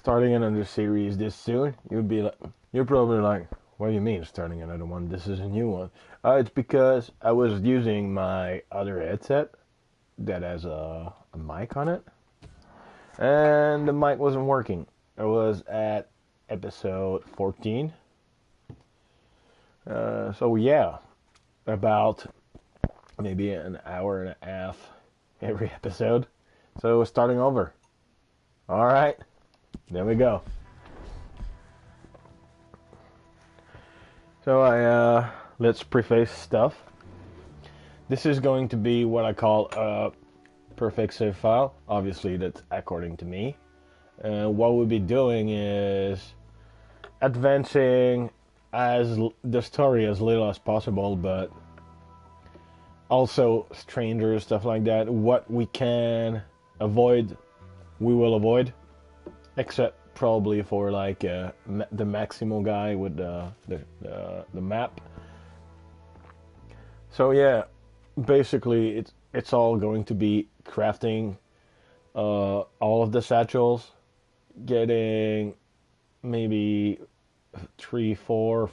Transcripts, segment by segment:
starting another series this soon, you're probably like, what do you mean starting another one? This is a new one. It's because I was using my other headset that has a mic on it, and the mic wasn't working. I was at episode 14. So yeah, about maybe an hour and a half every episode. So starting over. All right, there we go. So let's preface stuff. This is going to be what I call a perfect save file. Obviously, that's according to me. What we'll be doing is advancing the story as little as possible, but also strangers, stuff like that. What we can avoid, we will avoid, except probably for like the maximal guy with the map. So yeah, basically it's all going to be crafting all of the satchels, getting maybe 4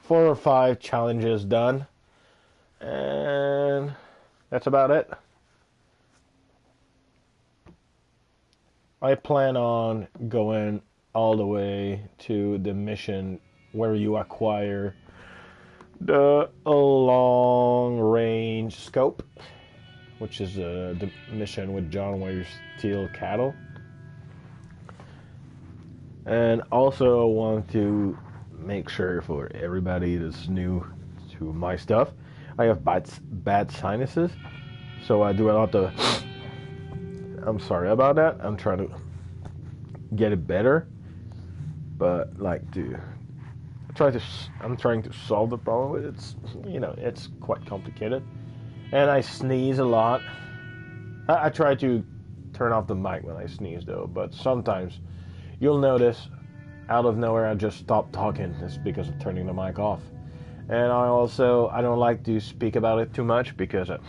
or 5 challenges done, and that's about it. I plan on going all the way to the mission where you acquire the long-range scope, which is the mission with John where you steal cattle. And also want to make sure for everybody that's new to my stuff, I have bad sinuses, so I do a lot of... I'm sorry about that. I'm trying to get it better, but I'm trying to solve the problem with it. It's quite complicated, and I sneeze a lot. I try to turn off the mic when I sneeze though, but sometimes you'll notice out of nowhere I just stop talking. It's because of turning the mic off. And I don't like to speak about it too much because I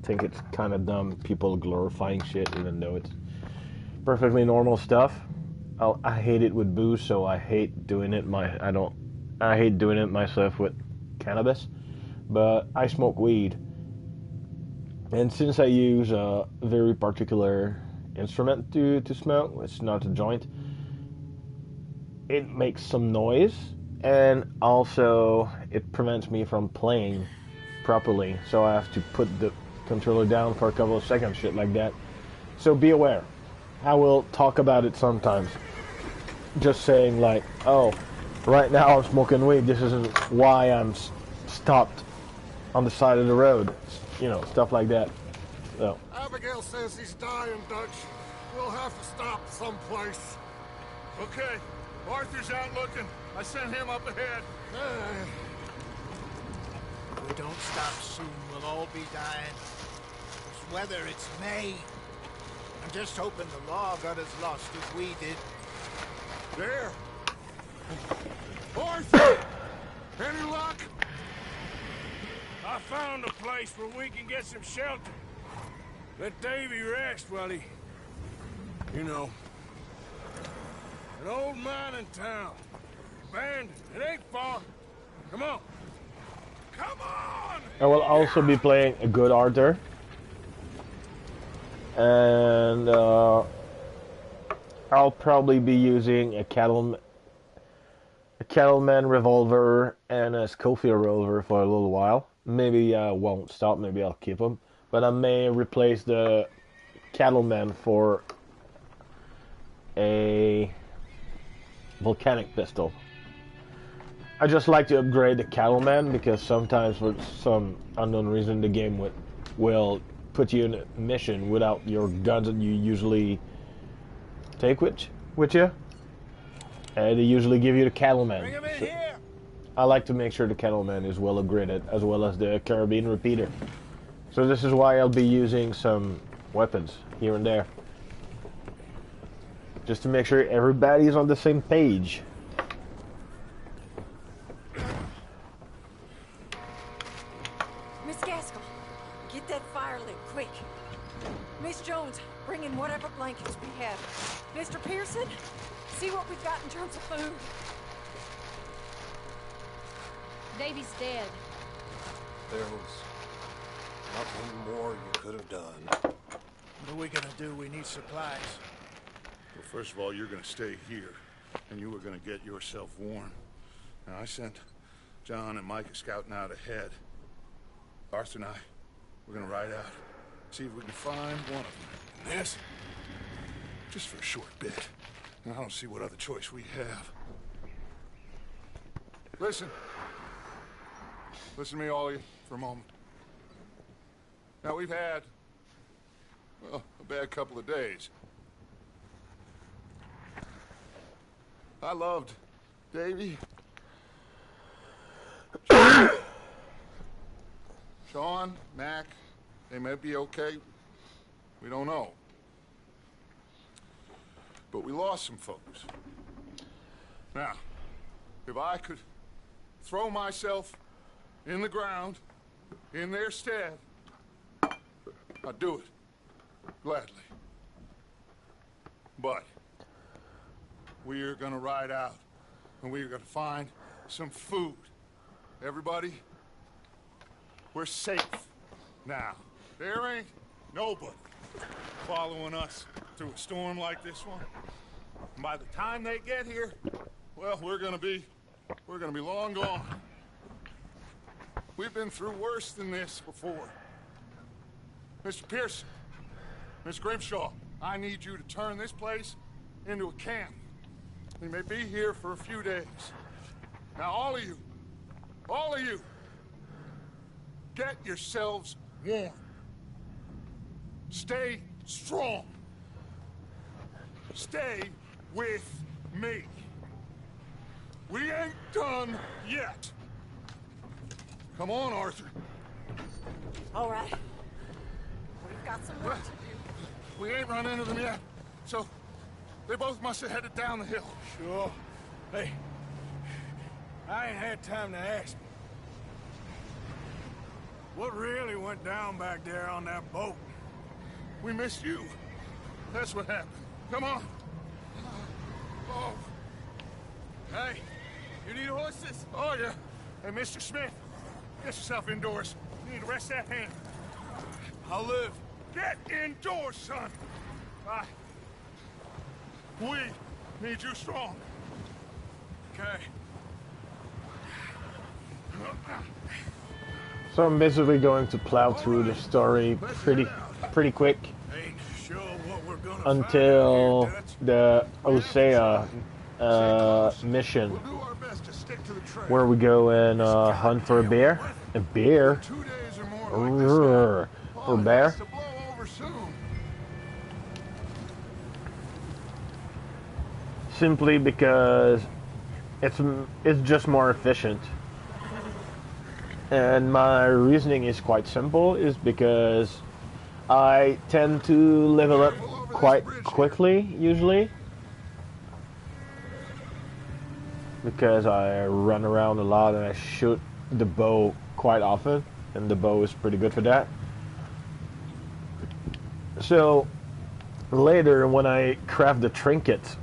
think it's kind of dumb, people glorifying shit even though it's perfectly normal stuff. I hate it with booze, so I hate doing it I hate doing it myself with cannabis, but I smoke weed. And since I use a very particular instrument to smoke, it's not a joint, it makes some noise, and also it prevents me from playing properly, so I have to put the controller down for a couple of seconds, shit like that. So be aware. I will talk about it sometimes. Just saying like, oh, right now I'm smoking weed. This is why I'm stopped on the side of the road. Stuff like that. So. Abigail says he's dying, Dutch. We'll have to stop someplace. Okay. Arthur's out looking. I sent him up ahead. If we don't stop soon, we'll all be dying. This weather, it's May. I'm just hoping the law got as lost as we did. There. Arthur! Any luck? I found a place where we can get some shelter. Let Davy rest while he... An old mining town. Abandoned. It ain't far. Come on. Come on! I will also be playing a good Arthur. And I'll probably be using a cattleman revolver and a Schofield revolver for a little while. Maybe I won't stop, maybe I'll keep them. But I may replace the cattleman for a volcanic pistol. I just like to upgrade the cattleman because sometimes for some unknown reason the game will put you in a mission without your guns that you usually take with you. And they usually give you the cattleman. Bring him in here! I like to make sure the cattleman is well upgraded, as well as the carabine repeater. So this is why I'll be using some weapons here and there. Just to make sure everybody's on the same page. Miss Gaskell, get that fire lit, quick. Miss Jones, bring in whatever blankets we have. Mr. Pearson, see what we've got in terms of food. Davy's dead. There was nothing more you could have done. What are we gonna do? We need supplies. Well, first of all, you're gonna stay here, and you were gonna get yourself warm. Now, I sent John and Micah scouting out ahead. Arthur and I, we're gonna ride out, see if we can find one of them. And this, just for a short bit. And I don't see what other choice we have. Listen. Listen to me, all of you, for a moment. Now, we've had, well, a bad couple of days. I loved Davy. Sean, Mac, they may be okay. We don't know. But we lost some folks. Now, if I could throw myself in the ground, in their stead, I'd do it, gladly. But we're gonna ride out, and we're gonna find some food. Everybody, we're safe now. There ain't nobody following us through a storm like this one. And by the time they get here, well, we're gonna be long gone. We've been through worse than this before. Mr. Pearson, Miss Grimshaw, I need you to turn this place into a camp. We may be here for a few days. Now, all of you, get yourselves warm. Stay strong. Stay with me. We ain't done yet. Come on, Arthur. All right. We've got some work to do. We ain't run into them yet, so they both must have headed down the hill. Sure. Hey, I ain't had time to ask. What really went down back there on that boat? We missed you. That's what happened. Come on. Oh. Hey, you need horses? Oh, yeah. Hey, Mr. Smith, get yourself indoors. You need to rest that hand. I'll live. Get indoors, son. We need you strong. Okay. So I'm basically going to plow through the story pretty quick Ain't sure what we're gonna until find out here, the Osea mission, We'll do our best to stick to the trail. where we go and hunt for a bear. A bear? 2 days or more like this. For Oh, it bear? has to blow over soon. Simply because it's just more efficient. And my reasoning is quite simple, is because I tend to level up quite quickly, usually. Because I run around a lot and I shoot the bow quite often, and the bow is pretty good for that. So later when I craft the trinkets,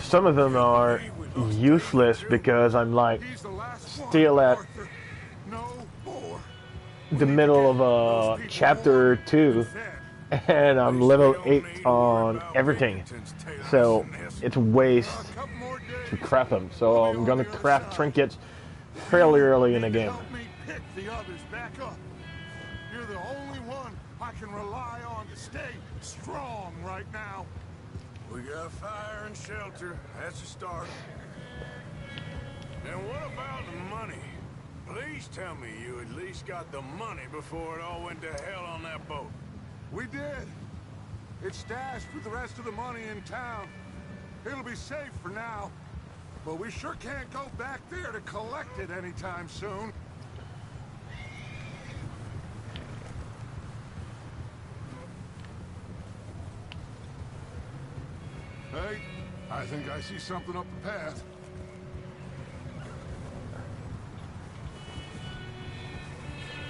some of them are useless because I'm like He's the last one, still at Arthur. No more. the middle of chapter 2 and I'm level 8 on everything, so it's waste Couple more days. to craft them. So I'm gonna craft trinkets fairly early in the game. Help me pick the others back up. You're the only one I can rely on to stay strong right now. We got fire and shelter. That's a start. And what about the money? Please tell me you at least got the money before it all went to hell on that boat. We did. It's stashed with the rest of the money in town. It'll be safe for now. But we sure can't go back there to collect it anytime soon. Hey, I think I see something up the path.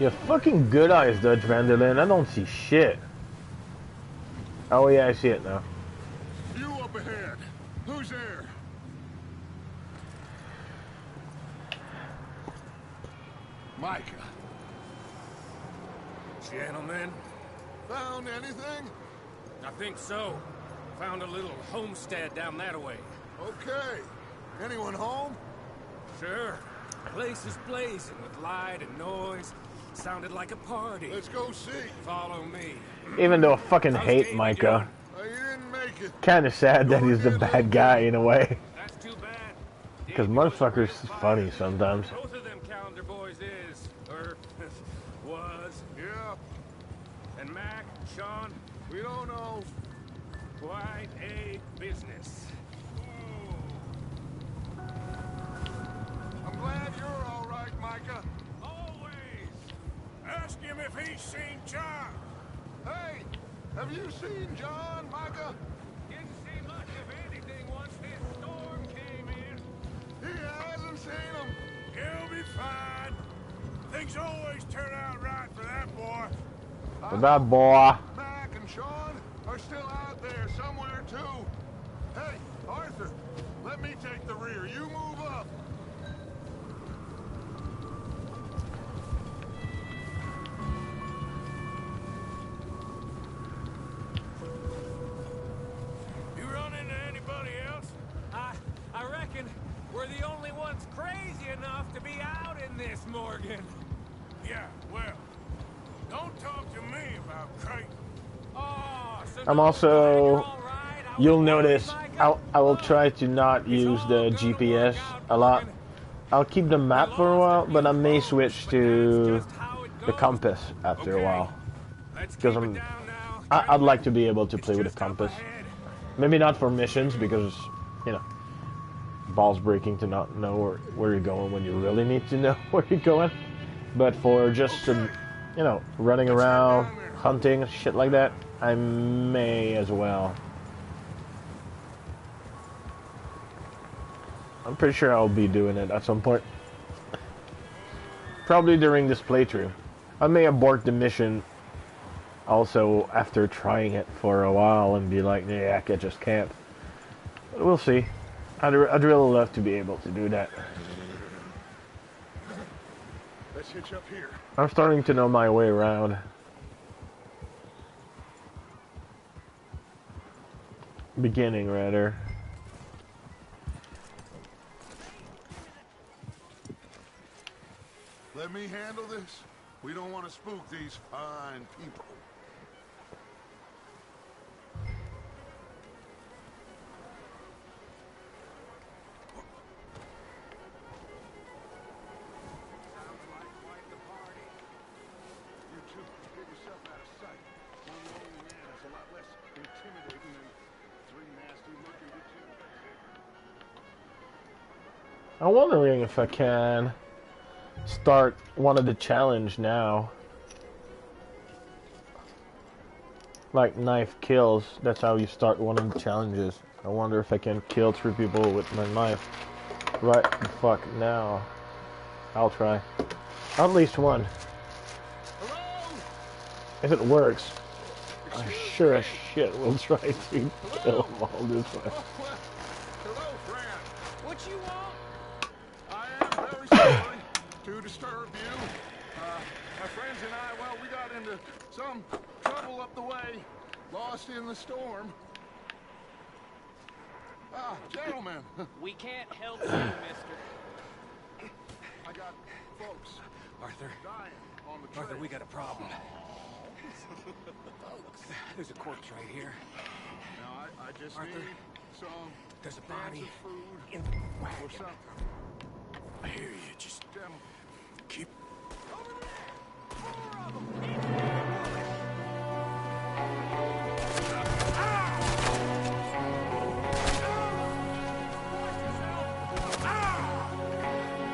You fucking good eyes, Dutch Vanderlyn. I don't see shit. Oh yeah, I see it now. ahead. Who's there? Micah. Gentlemen, Found anything? I think so. Found a little homestead down that way. Okay. Anyone home? Sure. Place is blazing with light and noise. Sounded like a party. Let's go see. Follow me. Even though I fucking How's hate Davey Micah, You didn't make it. kind of sad that he's the bad guy in a way. That's too bad. Because Davey was a motherfucker's real funny fighter. sometimes. Both of them calendar boys is, or was. Yeah, And Mac, Sean, we don't know. quite a business. I'm glad you're all right, Micah. Always. Ask him if he's seen John. Hey, have you seen John, Micah? Didn't see much of anything once this storm came in. He hasn't seen him. He'll be fine. Things always turn out right for that boy. That boy. Mac and Sean are still out there somewhere, too. Hey, Arthur, let me take the rear. You move up. You run into anybody else? I reckon we're the only ones crazy enough to be out in this, Morgan. Yeah, well, don't talk to me about Creighton. Oh, so I'm no, also- you're all right. I You'll was worried, notice Micah. I will try to not It's use all the gonna GPS work out, a lot. Morgan. I'll keep the map for a while, but I may switch to the compass after a while. Let's Because keep it I'm- down now. I'd like to be able to play with a Just up compass. ahead. Maybe not for missions because, you know, balls breaking to not know where you're going when you really need to know where you're going. But for just some, you know, running around, hunting, shit like that, I may as well. I'm pretty sure I'll be doing it at some point. Probably during this playthrough. I may abort the mission also after trying it for a while and be like, yeah, I just can't. But we'll see. I'd really love to be able to do that. Let's hitch up here. I'm starting to know my way around. Beginning, rather. Let me handle this. We don't want to spook these fine people. Sounds like quite the party. You two, get yourself out of sight. One lonely man is a lot less intimidating than three nasty-looking degenerates. I'm wondering if I can start one of the challenge now. Like knife kills. That's how you start one of the challenges. I wonder if I can kill 3 people with my knife right the fuck now. I'll try. At least one. Hello? If it works, I sure as shit will try to kill them all this way. Oh, well, hello, friend. What you want? I am very sorry to disturb you. My friends and I, well, we got into some trouble up the way, lost in the storm. Ah, gentlemen, We can't help you, mister. I got folks Arthur, dying on the trail. Arthur, we got a problem. There's a corpse right here. Now, I just Arthur, need some there's a cans body of food in the or wagon. something. I hear you. Just Gentlemen, keep.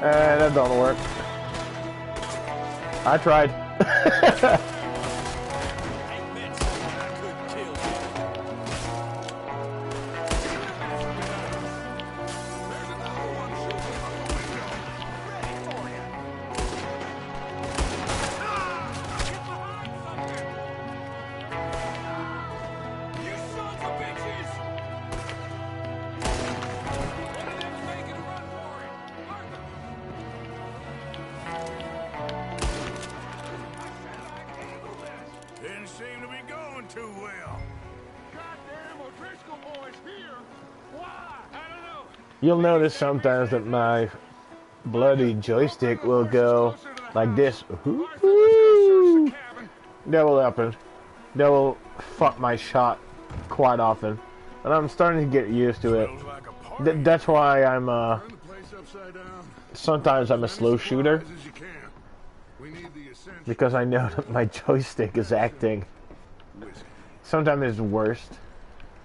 That don't work. I tried. there's another one shooting from the window. Ready for you. You sons of bitches! You'll notice sometimes that my bloody joystick will go like this. Woo-hoo. That will happen. That will fuck my shot quite often. And I'm starting to get used to it. That's why I'm, sometimes I'm a slow shooter. Because I know that my joystick is acting. Sometimes it's worst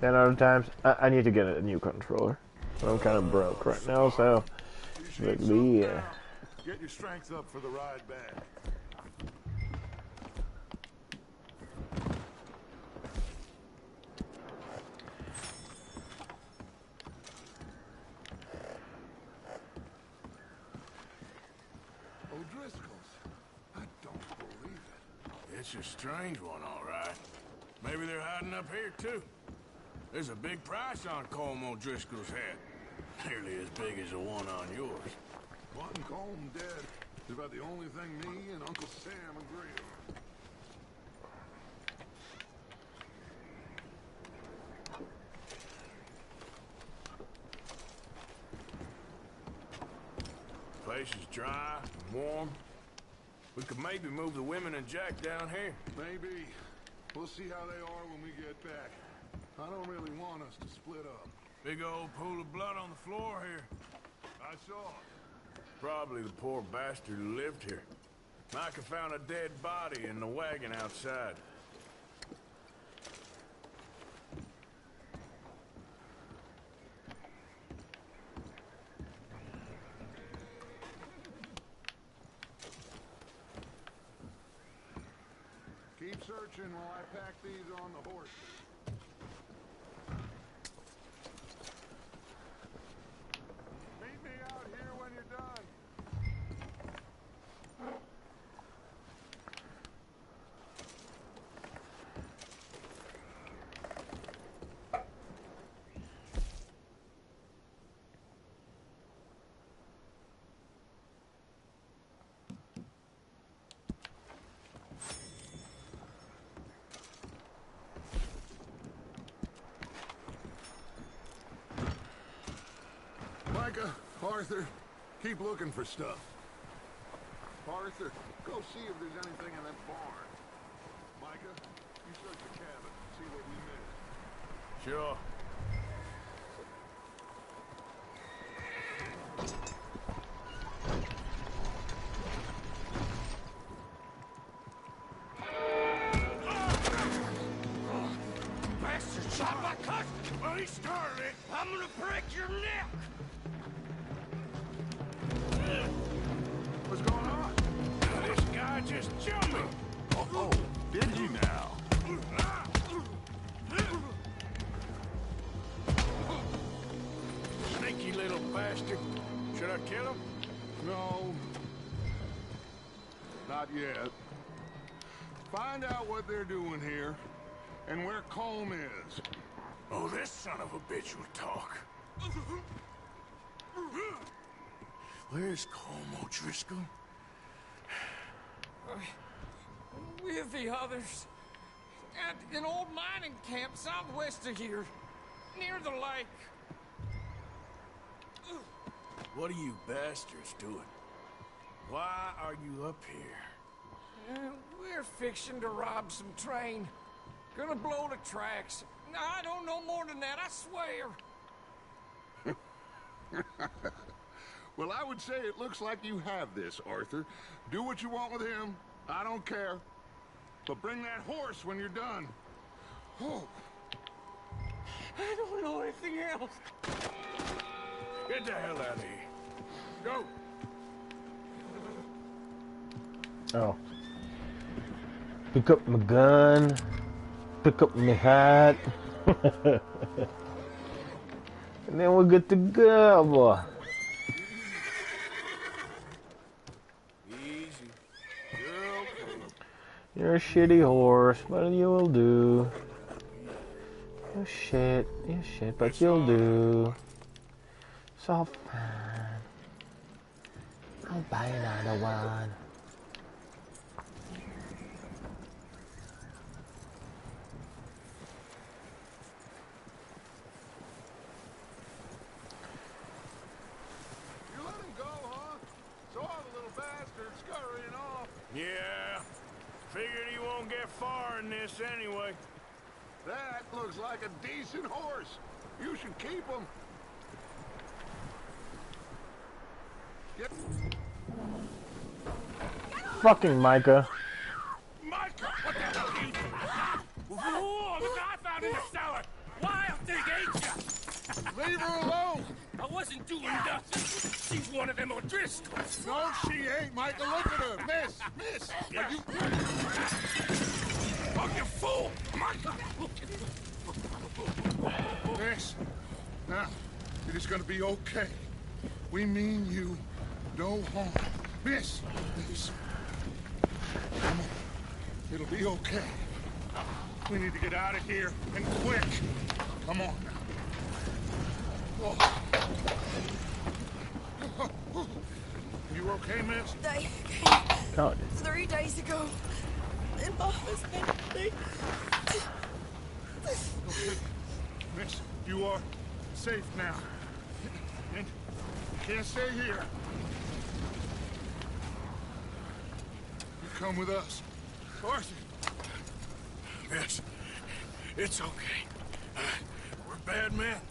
than other times. I need to get a new controller. I'm kind of broke right now, so... But yeah. Get your strength up for the ride back. O'Driscoll's. I don't believe it. It's a strange one, all right. Maybe they're hiding up here, too. There's a big price on Colm O'Driscoll's head. Nearly as big as the one on yours. Wanting Colm dead is about the only thing me and Uncle Sam agree on. Place is dry and warm. We could maybe move the women and Jack down here. Maybe. We'll see how they are when we get back. I don't really want us to split up. Big old pool of blood on the floor here. I saw it. Probably the poor bastard who lived here. Micah found a dead body in the wagon outside. Keep searching while I pack these on the horses. Meet me out here when you're done. Micah, Arthur, keep looking for stuff. Arthur, go see if there's anything in that barn. Micah, you search the cabin, see what we missed. Sure. Bastard shot my cousin! Well, he started it. I'm gonna break your neck! What's going on? This guy just jumped me. Oh, did he now? Sneaky little bastard. Should I kill him? No. Not yet. Find out what they're doing here, and where Colm is. Oh, this son of a bitch will talk. Where's Colm O'Driscoll? With the others. At an old mining camp southwest of here. Near the lake. What are you bastards doing? Why are you up here? We're fixing to rob some train. Gonna blow the tracks. I don't know more than that, I swear. Well, I would say it looks like you have this, Arthur. Do what you want with him. I don't care. But bring that horse when you're done. Oh. I don't know anything else. Get the hell out of here. Go. Oh. Pick up my gun. Pick up my hat. And then we're good to go, boy. Easy. You're okay. You're a shitty horse, but you'll do. You're shit, but you'll do. It's all fine. I'll buy another one. than this anyway. That looks like a decent horse. You should keep him. Get... Fucking Micah. Micah, what the hell are you doing? Whoa, look what I found in the cellar. Wild thing, ain't ya? Leave her alone. I wasn't doing nothing. She's one of them O'Driscolls. No, she ain't, Micah. Look at her. Miss. Are you... Oh, you fool! Micah! Miss. Now, it is gonna be okay. We mean you no harm. Miss. Come on. It'll be okay. We need to get out of here, and quick. Come on now. Oh. You okay, miss? They God. came 3 days ago. And my husband, they... Miss, you are safe now. And you can't stay here. You come with us. Arthur. Yes, it's okay. We're bad men.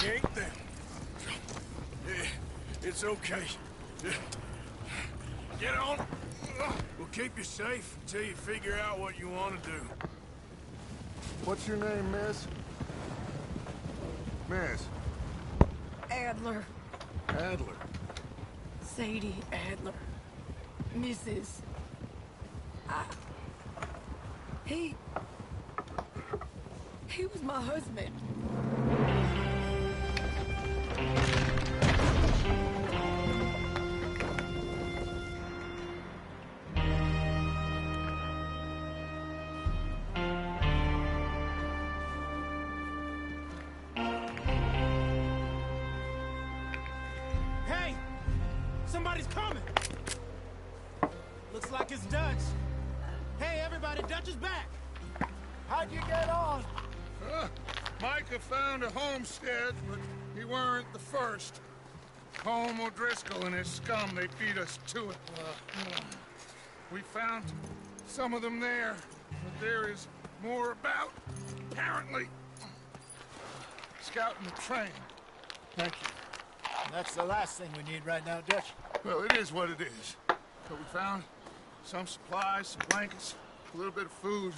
We ain't them. It's okay. Get on. We'll keep you safe until you figure out what you want to do. What's your name, miss? Miss. Adler. Adler. Sadie Adler. Mrs. He was my husband. Hey! Somebody's coming! Looks like it's Dutch. Hey, everybody, Dutch is back! How'd you get on? Micah found a homestead, but he weren't the first. Home O'Driscoll and his scum, they beat us to it. We found some of them there, but there is more about, apparently. Scouting the train. Thank you. That's the last thing we need right now, Dutch. Well, it is what it is. But we found some supplies, some blankets, a little bit of food,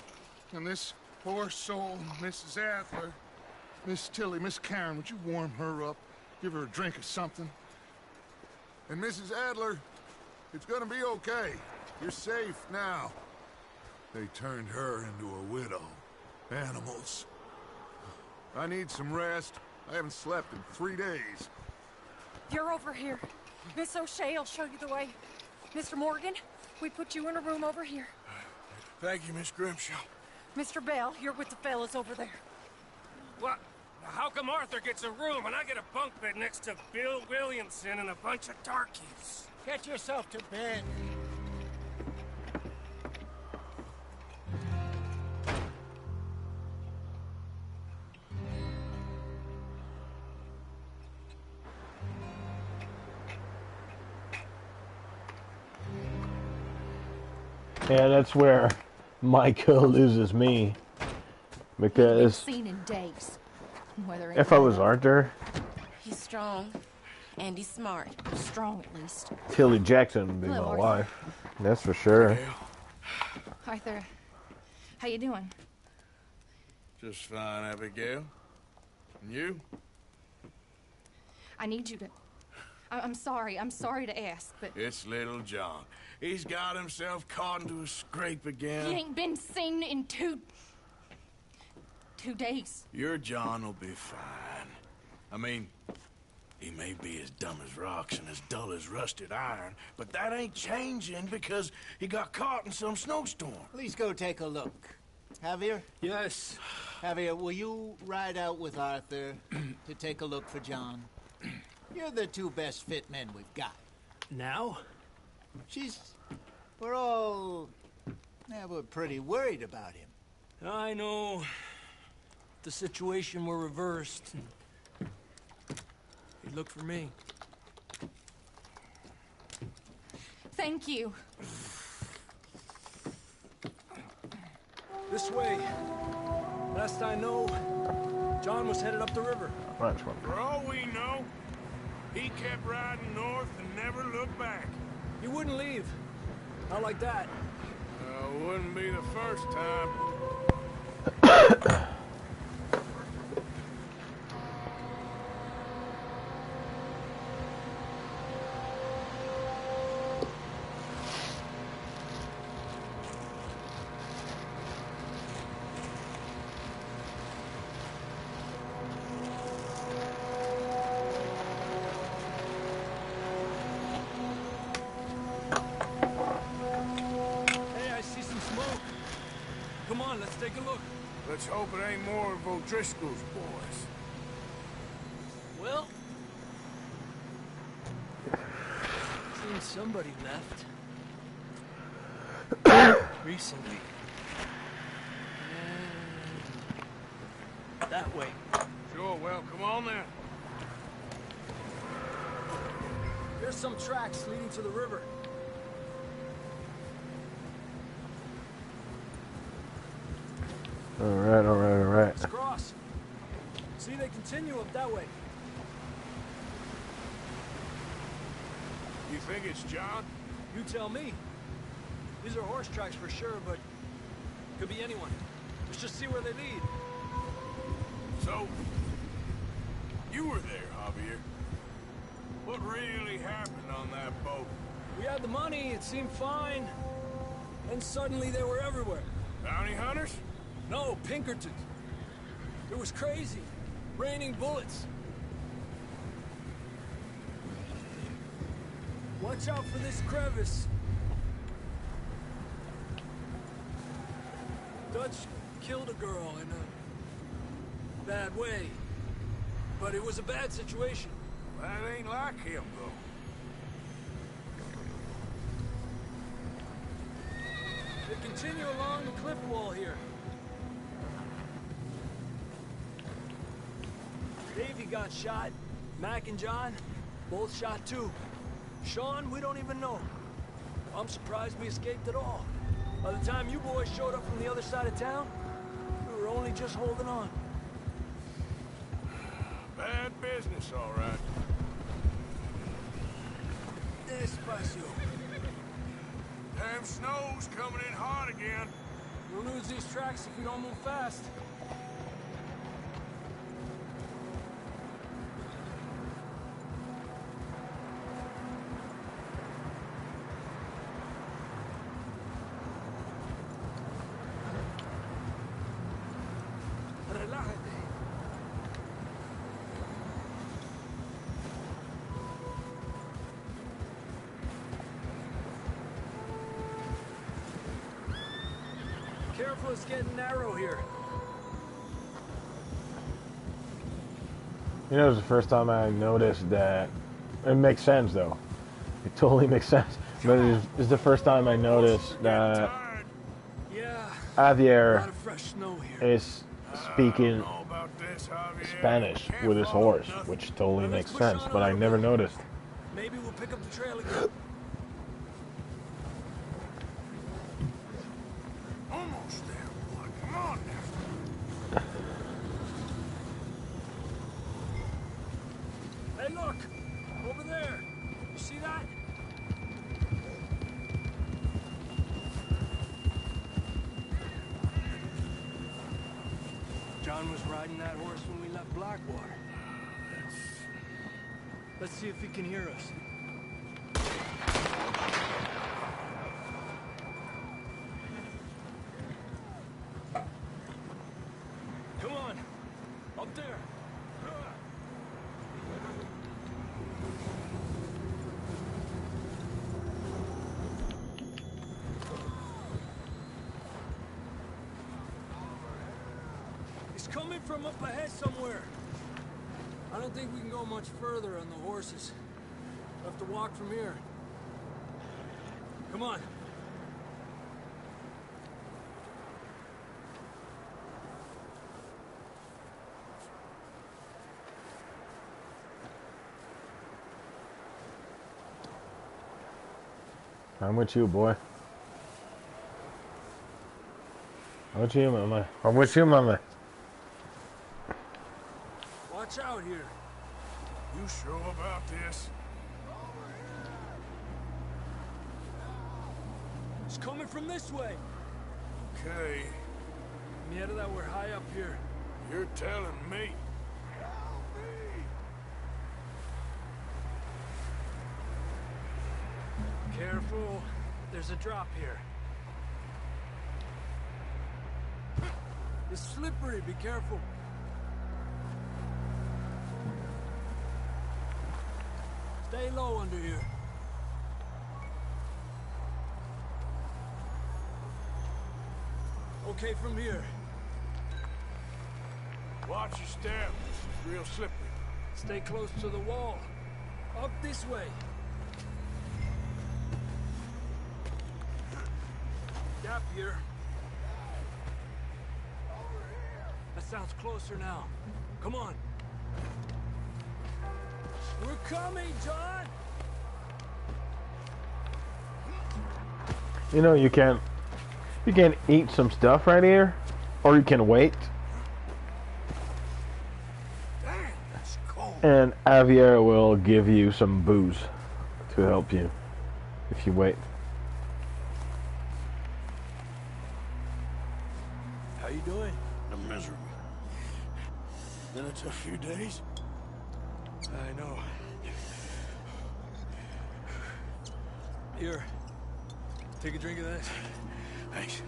and this poor soul, Mrs. Adler, Miss Tilly, Miss Karen, would you warm her up? Give her a drink or something? And Mrs. Adler, it's gonna be okay. You're safe now. They turned her into a widow. Animals. I need some rest. I haven't slept in 3 days. You're over here. Miss O'Shea will show you the way. Mr. Morgan, we put you in a room over here. Thank you, Miss Grimshaw. Mr. Bell, you're with the fellas over there. What? How come Arthur gets a room and I get a bunk bed next to Bill Williamson and a bunch of darkies? Get yourself to bed. Yeah, that's where Micah loses me. Because Seen in days. Whether if I was Arthur, He's strong. And he's smart. strong at least. Tilly Jackson would be Hello, my Arthur. wife. That's for sure. Arthur, how you doing? Just fine, Abigail. And you? I need you to... I'm sorry to ask, but... It's little John. He's got himself caught into a scrape again. He ain't been seen in two days. Your John will be fine. I mean, he may be as dumb as rocks and as dull as rusted iron, but that ain't changing because he got caught in some snowstorm. Please go take a look. Javier? Yes. Javier, will you ride out with Arthur to take a look for John? You're the two best fit men we've got. Now? We're pretty worried about him. I know. The situation were reversed. He'd look for me. Thank you. This way. Last I know, John was headed up the river. Right, one. For all we know, he kept riding north and never looked back. He wouldn't leave. Not like that. Wouldn't be the first time. Come on, let's take a look. Let's hope it ain't more of O'Driscoll's boys. Well, seems somebody left. Recently. And that way. Sure, well, come on then. There's some tracks leading to the river. Alright, alright, alright. Let's cross. See, they continue up that way. You think it's John? You tell me. These are horse tracks for sure, but could be anyone. Let's just see where they lead. So, you were there, Javier. What really happened on that boat? We had the money, it seemed fine. And suddenly they were everywhere. Bounty hunters? No, Pinkertons. It was crazy. Raining bullets. Watch out for this crevice. Dutch killed a girl in a bad way. But it was a bad situation. That ain't like him, though. They continue along the cliff wall here. Davey got shot. Mac and John, both shot too. Sean, we don't even know. I'm surprised we escaped at all. By the time you boys showed up from the other side of town, we were only just holding on. Bad business, all right. Despacio. Damn snow's coming in hot again. We'll lose these tracks if we don't move fast. Careful, it's getting narrow here. You know, it was the first time I noticed that. It makes sense, though. It totally makes sense. But it's the first time I noticed that Javier is speaking Spanish with his horse, which totally makes sense, but I never noticed. Maybe we'll pick up the trail again. Almost there, boy. Come on now. Hey, look! Over there! You see that? John was riding that horse when we left Blackwater. Let's see if he can hear us. Come on! Up there! He's coming from up ahead somewhere. I don't think we can go much further on the horses. We'll have to walk from here. Come on. I'm with you, boy. I'm with you, mama. I'm with you, mama. Watch out here. You sure about this? It's coming from this way. Okay, Mierda, that we're high up here. you're telling me. Careful. There's a drop here. It's slippery. Be careful. Stay low under here. Okay, from here. Watch your step. This is real slippery. Stay close to the wall. Up this way. Gap here. That sounds closer now. Come on. We're coming, John! You know, you can eat some stuff right here, or you can wait. Damn, that's cold. And Javier will give you some booze to help you if you wait. How you doing? I'm miserable. Been a tough few days. I know. Here. Take a drink of this. Thanks.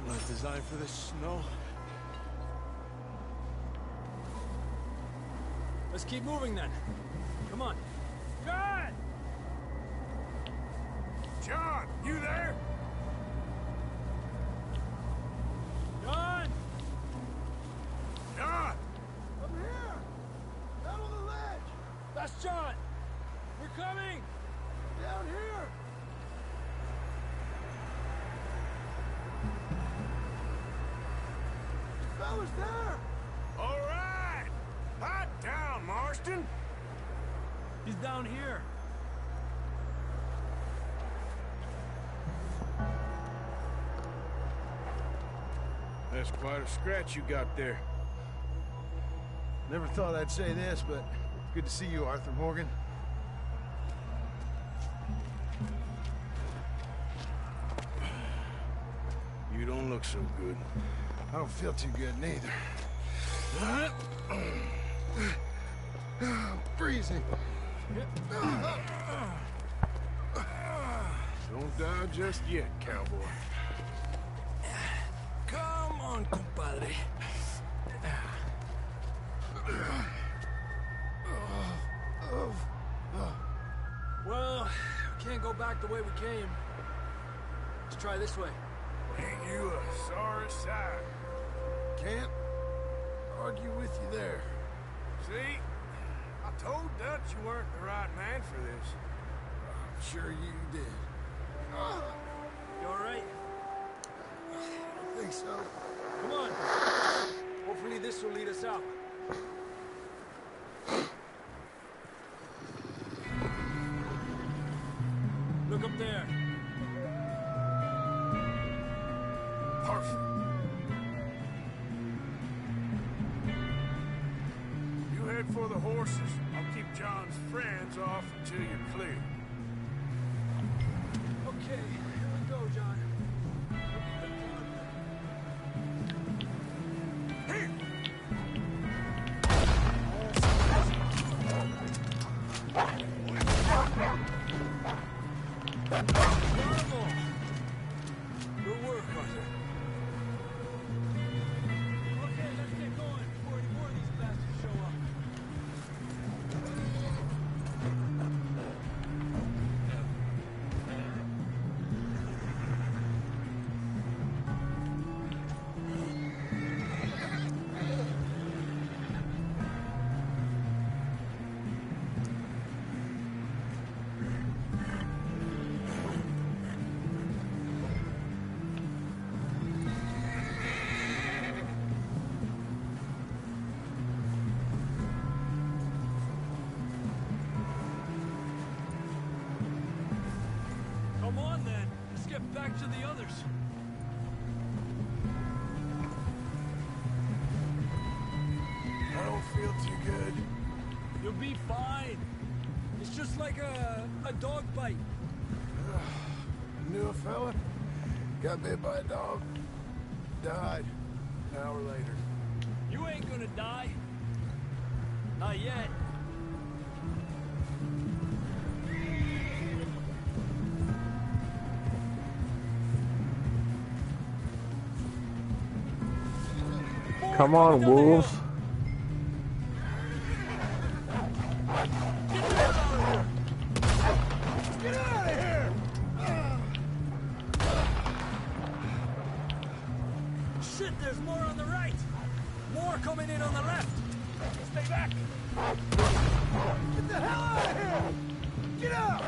I'm not designed for this snow. Let's keep moving then. Come on. John! John, you there? John! John! I'm here! Down on the ledge! That's John! We're coming! Down here! The fella's there! All right! Hot down, Marston! He's down here. That's quite a scratch you got there. Never thought I'd say this, but good to see you, Arthur Morgan. You don't look so good. I don't feel too good, neither. Freezing. Don't die just yet, cowboy. Come on, compadre. Well, we can't go back the way we came. Let's try this way. Ain't you a sorry sight? Can't argue with you there. See? I told Dutch you weren't the right man for this. I'm sure you did. You all right? I think so. Come on. Hopefully this will lead us out. Look up there. Perfect. You head for the horses. I'll keep John's friends off until you're clear. Okay, here we go, John. Bravo! Good work, Arthur. Okay, let's get going before any more of these bastards show up. Come on, then. Let's get back to the others. feel too good. You'll be fine. It's just like a dog bite. Knew a fella. Got bit by a dog. Died an hour later. You ain't gonna die. Not yet. Come on, wolves. Get out of here! Shit, there's more on the right. More coming in on the left. Stay back. Get the hell out of here! Get out!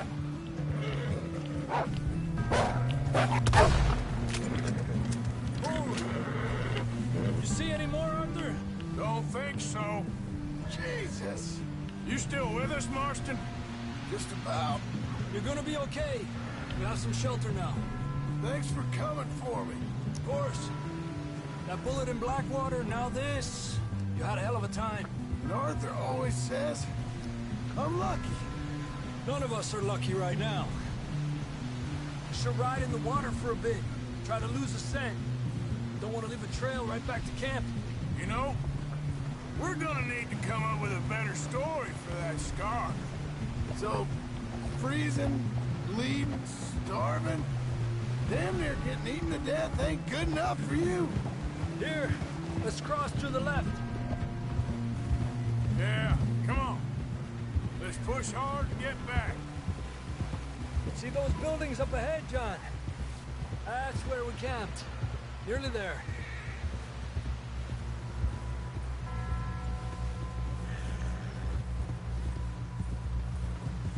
You see any more, Arthur? Don't think so. Jesus. You still with us, Marston? Just about. You're gonna be okay. You have some shelter now. Thanks for coming for me. Of course. That bullet in Blackwater, now this. You had a hell of a time. And Arthur always says, I'm lucky. None of us are lucky right now. You should ride in the water for a bit. Try to lose a scent. Don't want to leave a trail right back to camp. You know, we're gonna need to come up with a better story for that scar. So, freezing, bleeding, starving, damn near getting eaten to death ain't good enough for you. Here, let's cross to the left. Yeah, come on. Let's push hard and get back. See those buildings up ahead, John? That's where we camped. Nearly there.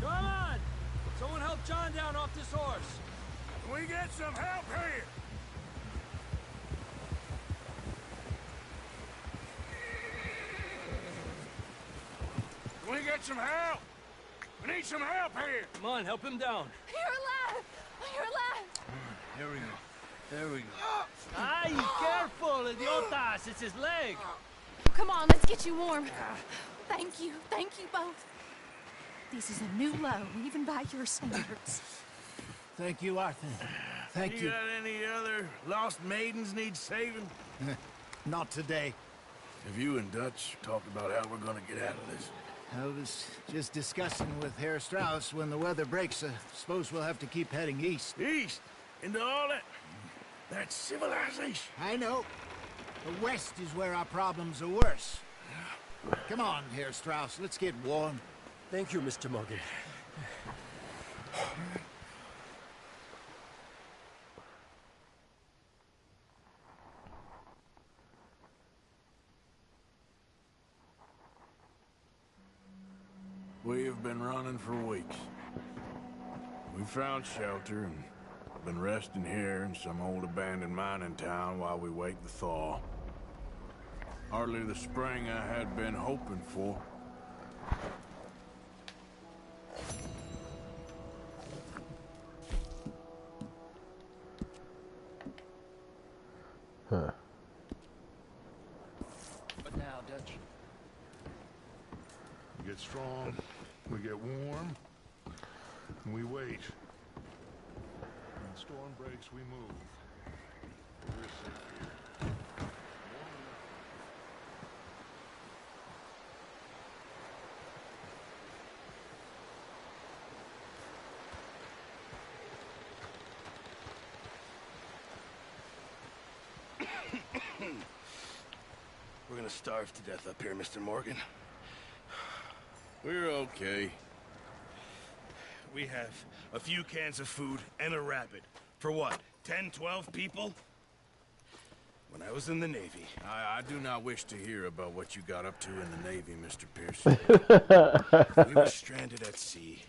Come on! Someone help John down off this horse. Can we get some help here? Can we get some help? We need some help here. Come on, help him down. You're alive! You're alive! Here we go. There we go. Ay, careful, idiotas! It's his leg. Come on, let's get you warm. Thank you both. This is a new low, even by your standards. Thank you, Arthur. Thank you. You got any other lost maidens need saving? Not today. Have you and Dutch talked about how we're gonna get out of this? I was just discussing with Herr Strauss when the weather breaks. I suppose we'll have to keep heading east. East? Into all that... That's civilization. I know. The west is where our problems are worse. Come on, Herr Strauss, let's get warm. Thank you, Mr. Morgan. We have been running for weeks. We found shelter and been resting here in some old abandoned mining town while we wait the thaw. Hardly the spring I had been hoping for. Huh. What now, Dutch? We get strong, we get warm, and we wait. When the storm breaks, we move. We're safe here. We're gonna starve to death up here, Mr. Morgan. We're okay. We have a few cans of food and a rabbit. For what, 10, 12 people? When I was in the Navy... I do not wish to hear about what you got up to in the Navy, Mr. Pearson. We were stranded at sea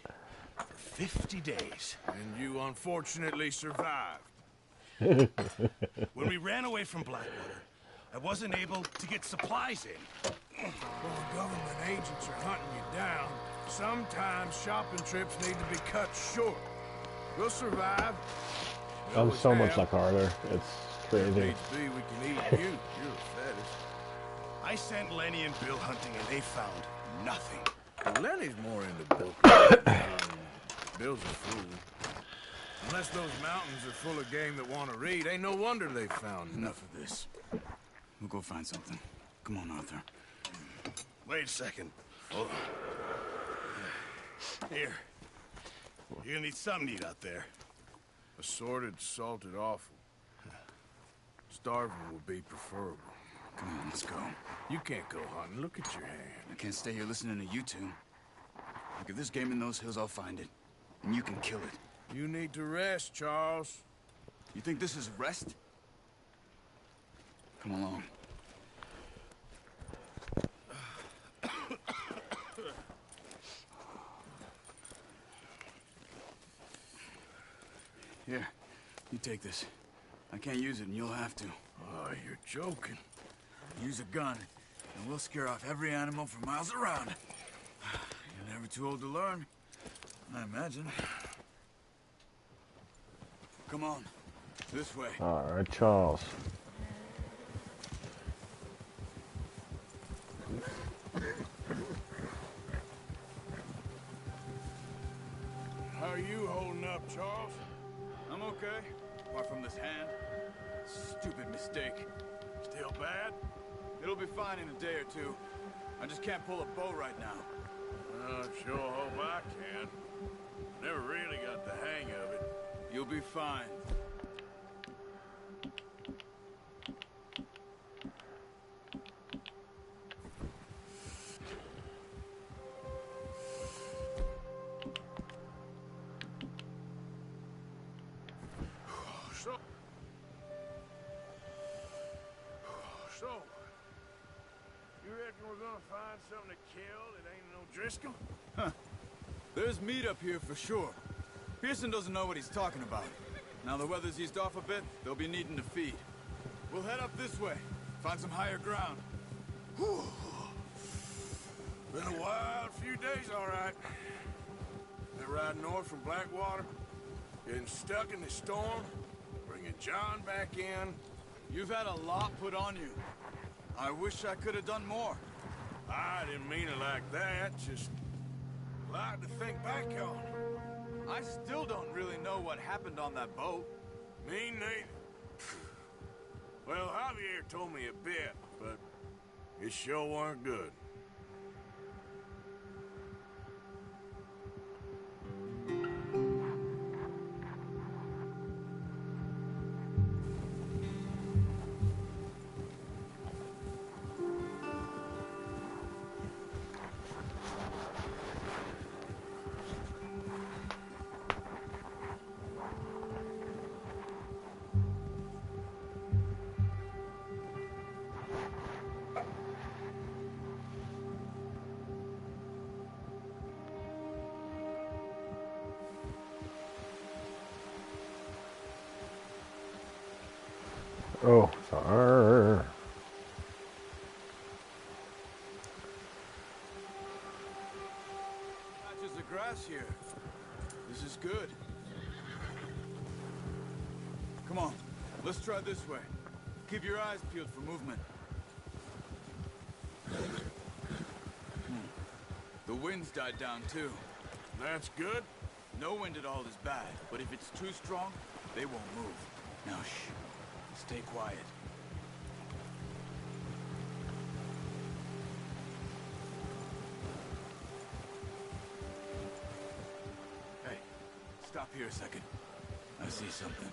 for 50 days. And you unfortunately survived. When we ran away from Blackwater, I wasn't able to get supplies in. When government agents are hunting you down, sometimes shopping trips need to be cut short. We'll survive. I'm so much like Arthur. It's crazy. If needs be, we can eat you. You're a fetish. I sent Lenny and Bill hunting and they found nothing. Well, Lenny's more into book. Bill's a fool. Unless those mountains are full of game that want to read, ain't no wonder they found Enough of this. We'll go find something. Come on, Arthur. Wait a second. Hold on. Here. You're gonna need something to eat out there. Assorted, salted offal. Starving would be preferable. Come on, let's go. You can't go hunting. Look at your hand. I can't stay here listening to you two. Look, if there's game in those hills, I'll find it. And you can kill it. You need to rest, Charles. You think this is rest? Come along. Here, you take this. I can't use it, and you'll have to. Oh, you're joking. Use a gun, and we'll scare off every animal for miles around. You're never too old to learn, I imagine. Come on, this way. All right, Charles. How are you holding up, Charles? I'm okay, apart from this hand. Stupid mistake. Still bad? It'll be fine in a day or two. I just can't pull a bow right now. I sure hope I can. Never really got the hang of it. You'll be fine. So, you reckon we're gonna find something to kill that ain't no Driscoll? Huh. There's meat up here for sure. Pearson doesn't know what he's talking about. Now the weather's eased off a bit, they'll be needing to feed. We'll head up this way, find some higher ground. Whew. Been a wild few days, all right. That ride north from Blackwater, getting stuck in the storm, bringing John back in. You've had a lot put on you. I wish I could have done more. I didn't mean it like that, just a lot to think back on. I still don't really know what happened on that boat. Me neither. Well, Javier told me a bit, but it sure weren't good. Oh, sorry. Patches of grass here. This is good. Come on, let's try this way. Keep your eyes peeled for movement. The wind's died down too. That's good. No wind at all is bad, but if it's too strong, they won't move. Now shh. Stay quiet. Hey, stop here a second. I see something.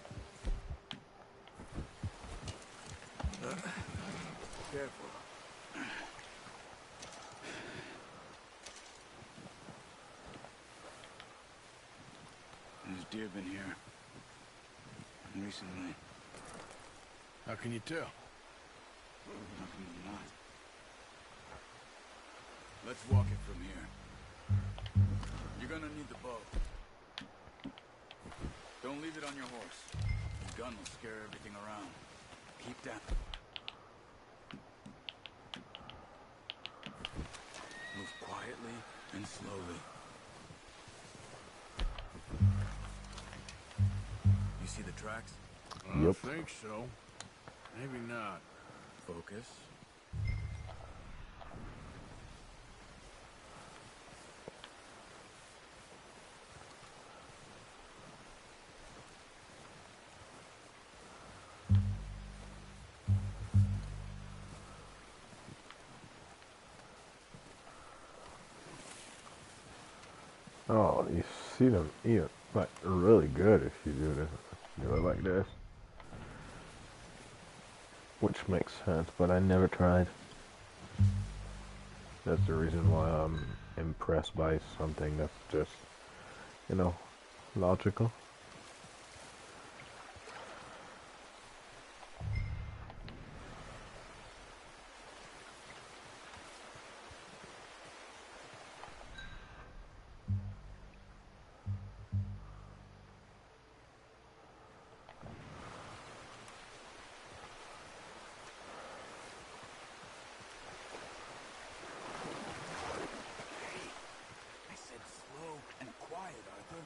Careful. There's deer been here. Recently. How can you tell? How can you not? Let's walk it from here. You're gonna need the bow. Don't leave it on your horse. The gun will scare everything around. Keep down. Move quietly and slowly. You see the tracks? Yep. I think so. Maybe not. Focus. Oh, you see them eat like really good if you do it like this, which makes sense. But I never tried. That's the reason why I'm impressed by something that's just, you know, logical. I said slow and quiet, Arthur.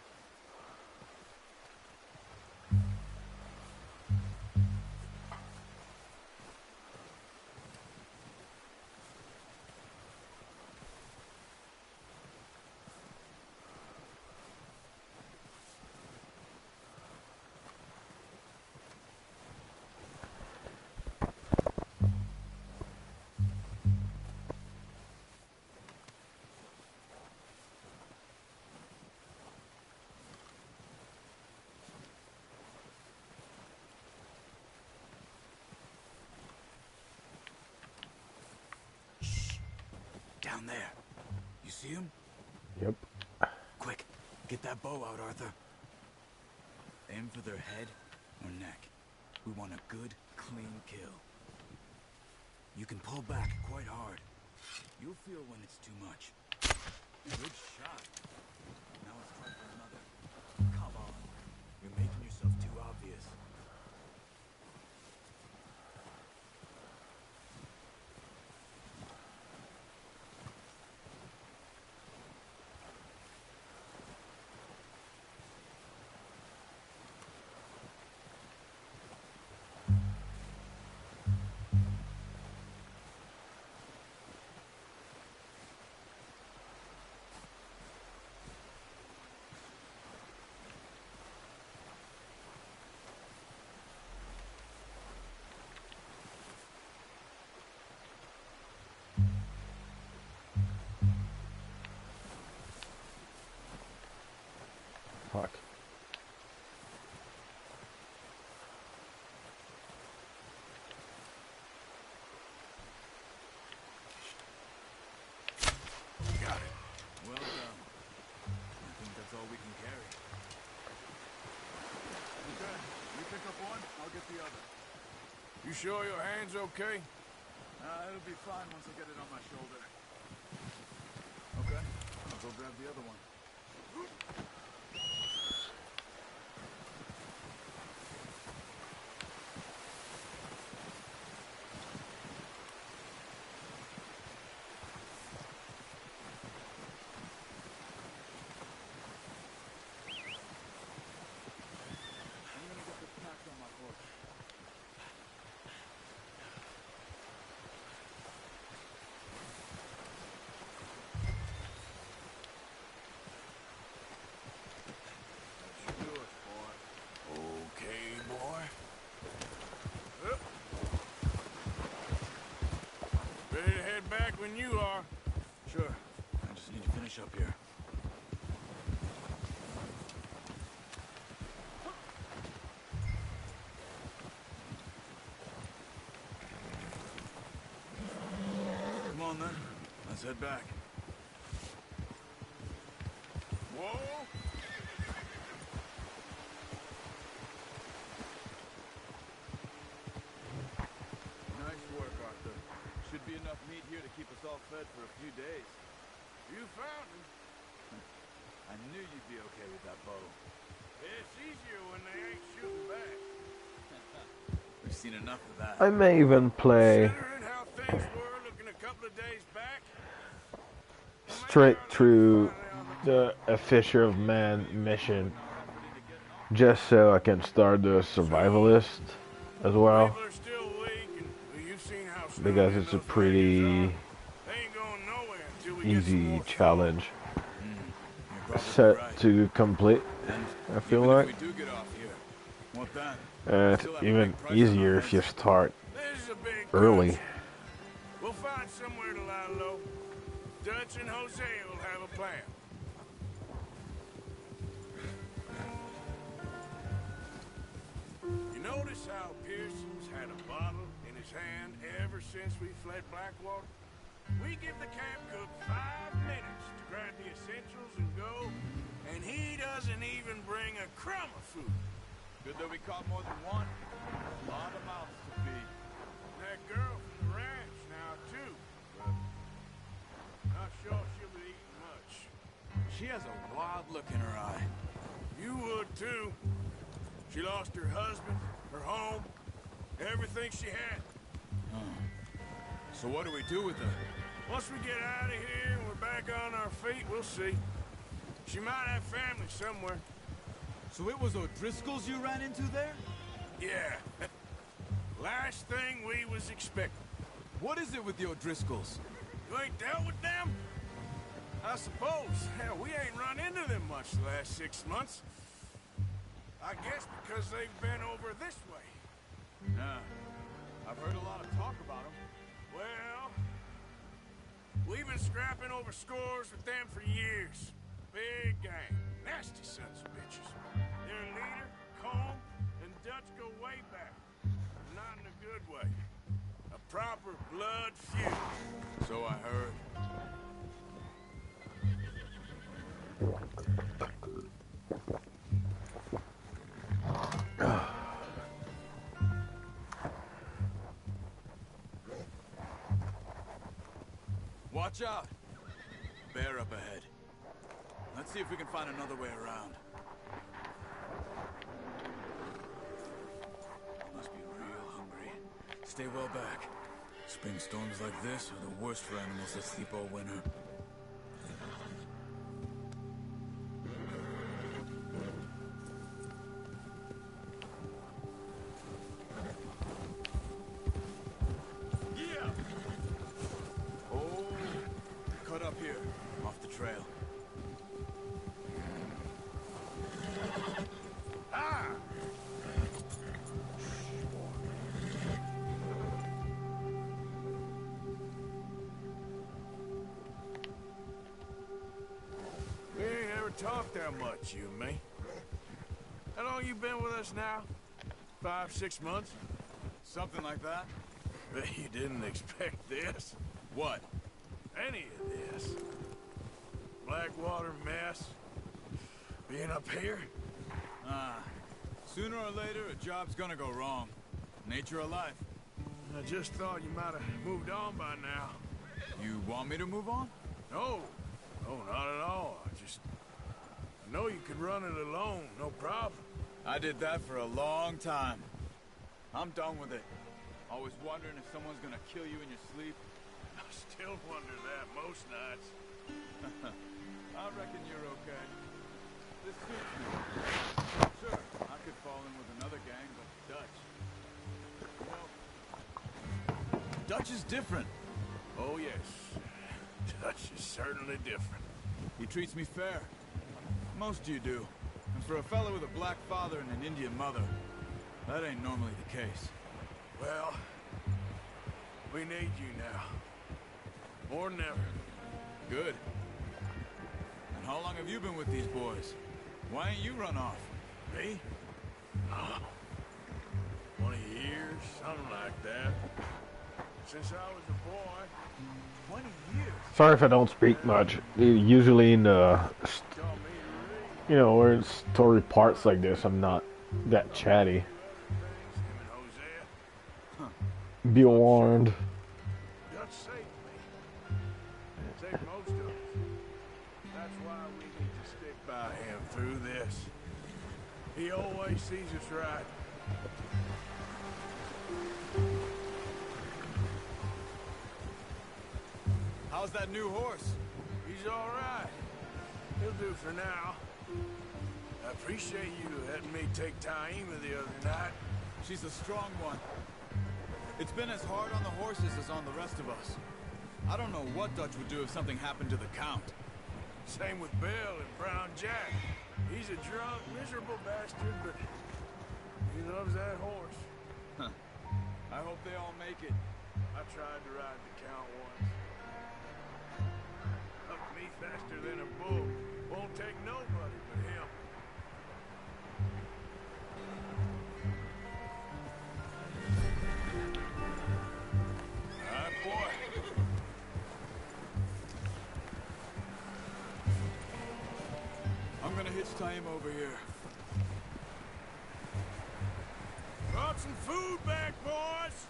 Down there. You see him? Yep. Quick, get that bow out, Arthur. Aim for their head or neck. We want a good, clean kill. You can pull back quite hard. You'll feel when it's too much. Good shot. Now it's time for another. Come on. You're making yourself too obvious. Fuck. Got it. Well done. I think that's all we can carry. Okay, you pick up one, I'll get the other. You sure your hand's okay? It'll be fine once I get it on my shoulder. Okay, I'll go grab the other one. I'm gonna get the pack on my horse. Do it, boy. Okay, boy. Ready to head back when you are. Sure. I just need to finish up here. Come on then. Let's head back. Whoa! Nice work, Arthur. Should be enough meat here to keep us all fed for a few days. You found him. I knew you'd be okay with that bow. It's easier when they ain't shooting back. We've seen enough of that. I may even play Considering how things were looking a couple of days back. straight through the A Fisher of Man mission just so I can start the survivalist as well, People are still weak, and you've seen how because it's a pretty they ain't going nowhere until we get some easy more challenge You're probably set right. to complete, And I feel even like. if we do get off here, what then? It's Still have a even big price on easier our if you heads. start This is a big early. country. We'll find somewhere to lie low. Dutch and Jose will have a plan. notice how Pearson's had a bottle in his hand ever since we fled Blackwater? We give the camp cook 5 minutes to grab the essentials and go, and he doesn't even bring a crumb of food. Good that we caught more than one. A lot of mouths to feed. That girl from the ranch now, too, but not sure she'll be eating much. She has a wild look in her eye. You would, too. She lost her husband, her home, everything she had. So what do we do with her? Once we get out of here and we're back on our feet, we'll see. She might have family somewhere. So it was O'Driscoll's you ran into there? Yeah. Last thing we was expecting. What is it with the O'Driscolls? You ain't dealt with them? I suppose. Hell, we ain't run into them much the last 6 months. I guess because they've been over this way. Nah. I've heard a lot of talk about them. Well, we've been scrapping over scores with them for years. Big gang. Nasty sons of bitches. Their leader, Combe, and Dutch go way back. Not in a good way. A proper blood feud. So I heard. Watch out! Bear up ahead. Let's see if we can find another way around. Must be real hungry. Stay well back. Spring storms like this are the worst for animals that sleep all winter. Talk that much, you and me. How long you been with us now? 5, 6 months? Something like that. Bet you didn't expect this. What? Any of this. Blackwater mess. Being up here. Sooner or later, a job's gonna go wrong. Nature of life. I just thought you might have moved on by now. You want me to move on? No. No, not at all. I know you could run it alone, no problem. I did that for a long time. I'm done with it. Always wondering if someone's gonna kill you in your sleep. I still wonder that most nights. I reckon you're okay. This suits me. Sure, I could fall in with another gang, but Dutch. Well, Dutch is different. Oh, yes. Dutch is certainly different. He treats me fair. Most of you do. And for a fellow with a black father and an Indian mother, that ain't normally the case. Well, we need you now. More than ever. Good. And how long have you been with these boys? Why ain't you run off? Me? 20 years, something like that. Since I was a boy. 20 years? Sorry if I don't speak much. Usually in the, where it's story parts like this, I'm not that chatty. Be warned. Dutch saved me. Saved most of us. That's why we need to stick by him through this. He always sees us right. How's that new horse? He's all right. He'll do for now. I appreciate you letting me take Taima the other night. She's a strong one. It's been as hard on the horses as on the rest of us. I don't know what Dutch would do if something happened to the Count. Same with Bill and Brown Jack. He's a drunk, miserable bastard, but he loves that horse. Huh. I hope they all make it. I tried to ride the Count once. Up me faster than a bull. Won't take nobody but him. It's time over here. Brought some food back, boys.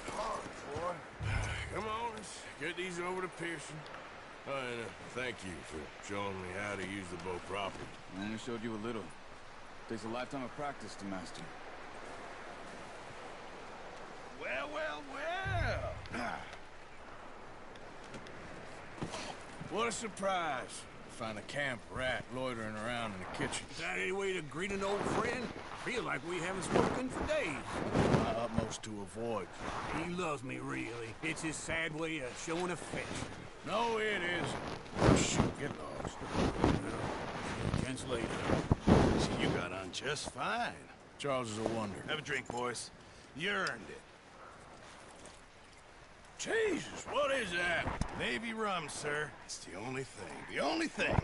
Hard, boy. Come on, let's get these over to Pearson. Oh, and thank you for showing me how to use the bow properly. I only showed you a little. Takes a lifetime of practice to master. Well, well, well. What a surprise. Find a camp rat loitering around in the kitchen. Is that any way to greet an old friend? I feel like we haven't spoken for days. My utmost to avoid. He loves me, really. It's his sad way of showing affection. No, it isn't. Shoot, get lost. Well, gents later. See, you got on just fine. Charles is a wonder. Have a drink, boys. You earned it. Jesus, what is that? Navy rum, sir. It's the only thing. The only thing.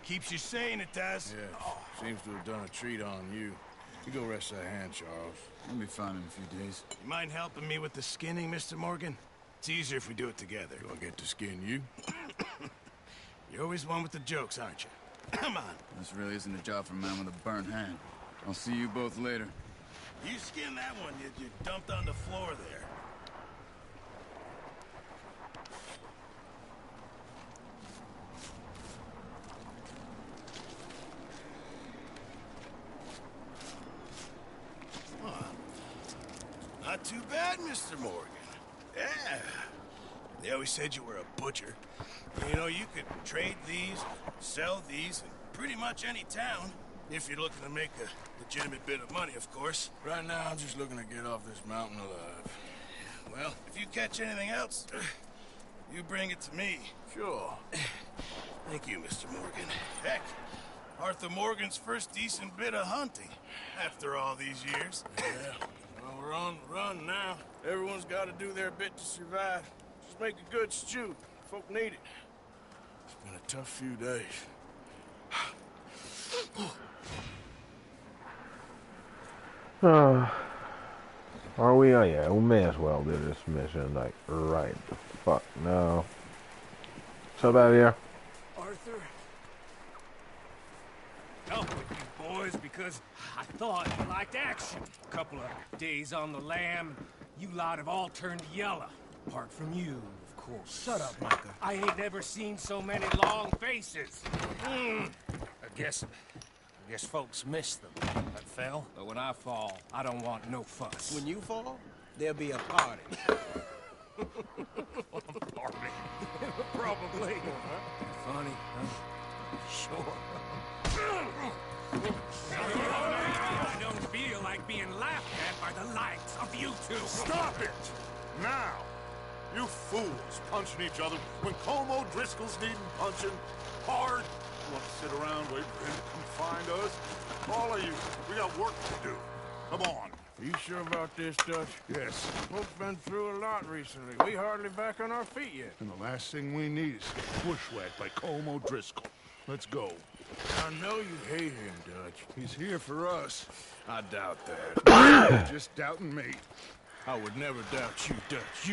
Keeps you sane, it does. Yes, seems to have done a treat on you. You go rest that hand, Charles. I'll be fine in a few days. You mind helping me with the skinning, Mr. Morgan? It's easier if we do it together. Do I get to skin you? You're always one with the jokes, aren't you? Come on. This really isn't a job for a man with a burnt hand. I'll see you both later. You skin that one you dumped on the floor there. Not too bad, Mr. Morgan. Yeah. They always said you were a butcher. You know, you could trade these, sell these in pretty much any town. If you're looking to make a legitimate bit of money, of course. Right now, I'm just looking to get off this mountain alive. Well, if you catch anything else, you bring it to me. Sure. Thank you, Mr. Morgan. Heck, Arthur Morgan's first decent bit of hunting after all these years. Yeah. Well, we're on the run now. Everyone's got to do their bit to survive. Just make a good stew. Folk need it. It's been a tough few days. Are we? Oh yeah, we may as well do this mission like right the fuck now. What's up out here? Arthur? Help with you boys because I thought you liked action. A couple of days on the lam, you lot have all turned yellow. Apart from you, of course. Shut up, Micah. I ain't never seen so many long faces. I guess folks miss them. I fell, but when I fall, I don't want no fuss. When you fall, there'll be a party. Party. Probably. Funny, huh? Sure. I don't feel like being laughed at by the likes of you two. Stop it! Now! You fools punching each other when Como Driscoll's needing punching hard. You want to sit around waiting for him to come find us? All of you, we got work to do. Come on. You sure about this, Dutch? Yes. Folks been through a lot recently. We hardly back on our feet yet. And the last thing we need is bushwhacked by Como Driscoll. Let's go. I know you hate him, Dutch. He's here for us. I doubt that. Just doubting me. I would never doubt you, Dutch.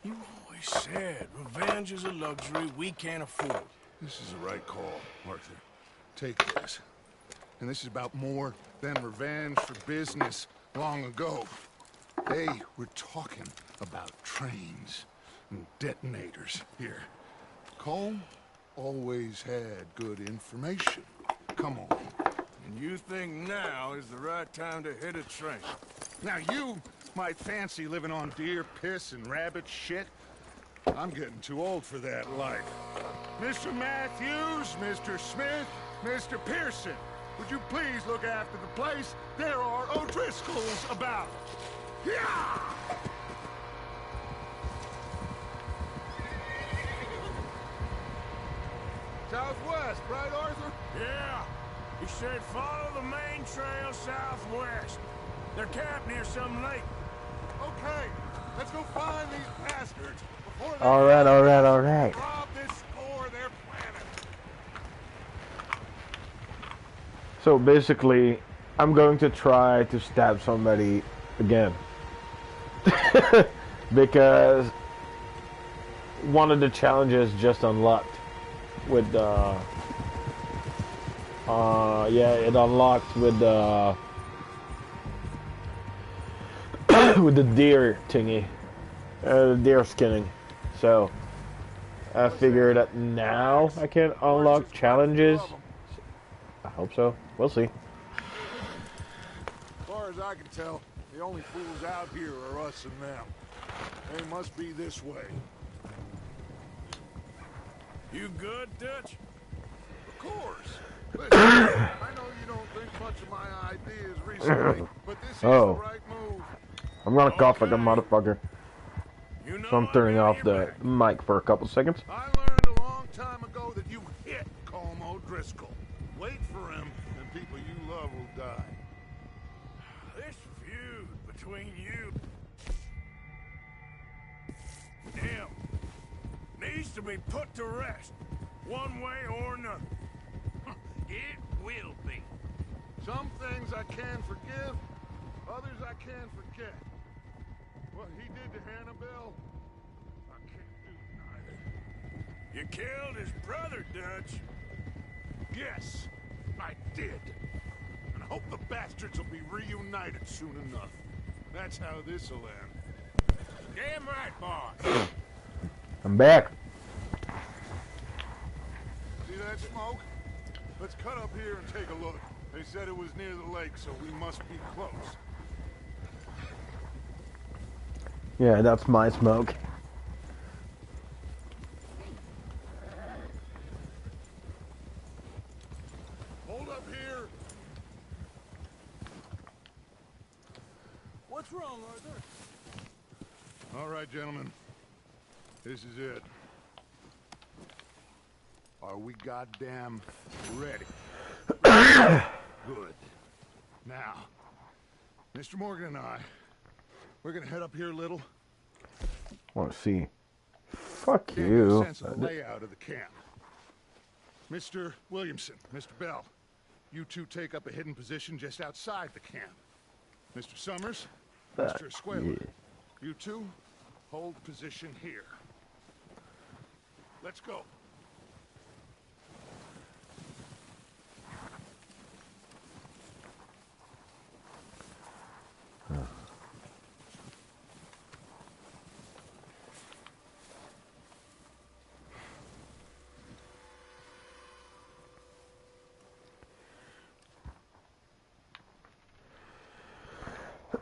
You always said revenge is a luxury we can't afford. This is the right call, Arthur. Take this. And this is about more than revenge for business long ago. They were talking about trains and detonators here. Colm always had good information. Come on. And you think now is the right time to hit a train? Now you might fancy living on deer piss and rabbit shit. I'm getting too old for that life. Mr. Matthews, Mr. Smith, Mr. Pearson, would you please look after the place? There are O'Driscolls about. Yeah! Southwest, right, Arthur? Yeah. He said follow the main trail southwest. They're camped near some lake. Okay, let's go find these bastards before they All right. rob this store they're planning. So basically, I'm going to try to stab somebody again. because one of the challenges just unlocked with yeah, it unlocked with with the deer thingy, deer skinning. So I figure that now I can unlock challenges. I hope so. We'll see. As far as I can tell, the only fools out here are us and them. They must be this way. You good, Dutch? Of course. Listen, I know you don't think much of my ideas recently, but this is the right move. I'm gonna cough like a motherfucker. You know So I'm turning off the mic for a couple seconds. I learned a long time ago that you hit Colm O'Driscoll. Wait for him, and people you love will die. This feud between you him needs to be put to rest, one way or another. It will be. Some things I can forgive, others I can forget. What he did to Hannibal, I can't do neither. You killed his brother, Dutch. Yes, I did. And I hope the bastards will be reunited soon enough. That's how this'll end. Damn right, boss. I'm back. See that smoke? Let's cut up here and take a look. They said it was near the lake, so we must be close. Yeah, that's my smoke. Hold up here. What's wrong, Arthur? All right, gentlemen. This is it. Are we goddamn ready? Good. Now, Mr. Morgan and I, we're gonna head up here a little. Want to see? Fuck Get a you. sense of the layout of the camp. Mr. Williamson, Mr. Bell, you two take up a hidden position just outside the camp. Mr. Summers, Mr. Escuela, you two hold position here. Let's go.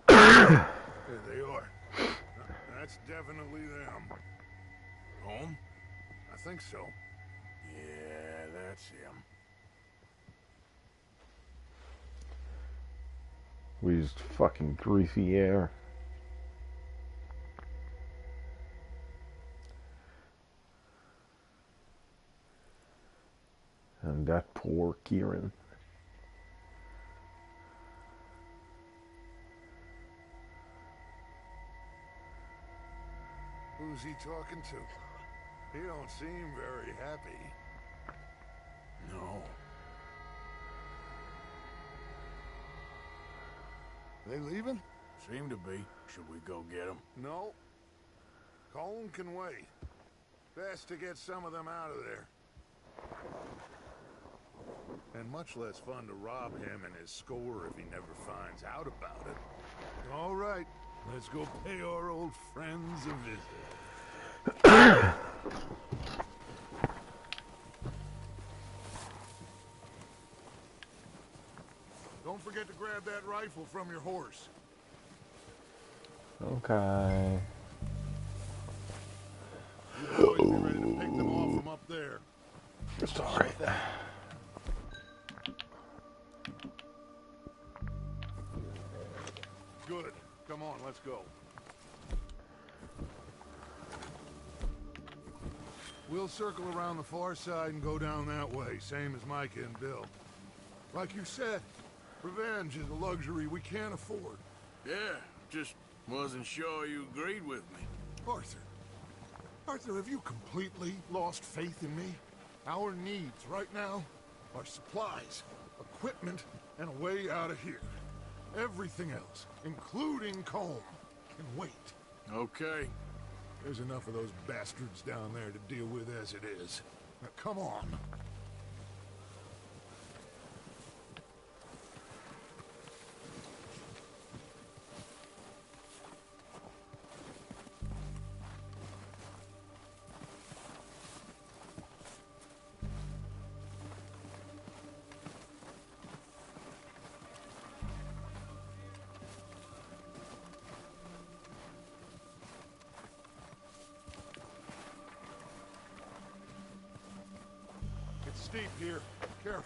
There they are. That's definitely them. Home? I think so. Yeah, that's him. We just fucking greasy air. And that poor Kieran. Who's he talking to? He don't seem very happy. No. They leaving? Seem to be. Should we go get them? No. Colm can wait. Best to get some of them out of there. And much less fun to rob him and his score if he never finds out about it. All right, let's go pay our old friends a visit. Don't forget to grab that rifle from your horse. Okay. You boys be ready to pick them off from up there. Sorry. Good. Come on, let's go. We'll circle around the far side and go down that way, same as Micah and Bill. Like you said, revenge is a luxury we can't afford. Yeah, just wasn't sure you agreed with me. Arthur, have you completely lost faith in me? Our needs right now are supplies, equipment, and a way out of here. Everything else, including Colm, can wait. Okay. There's enough of those bastards down there to deal with as it is. Now, come on. It's steep here. Careful.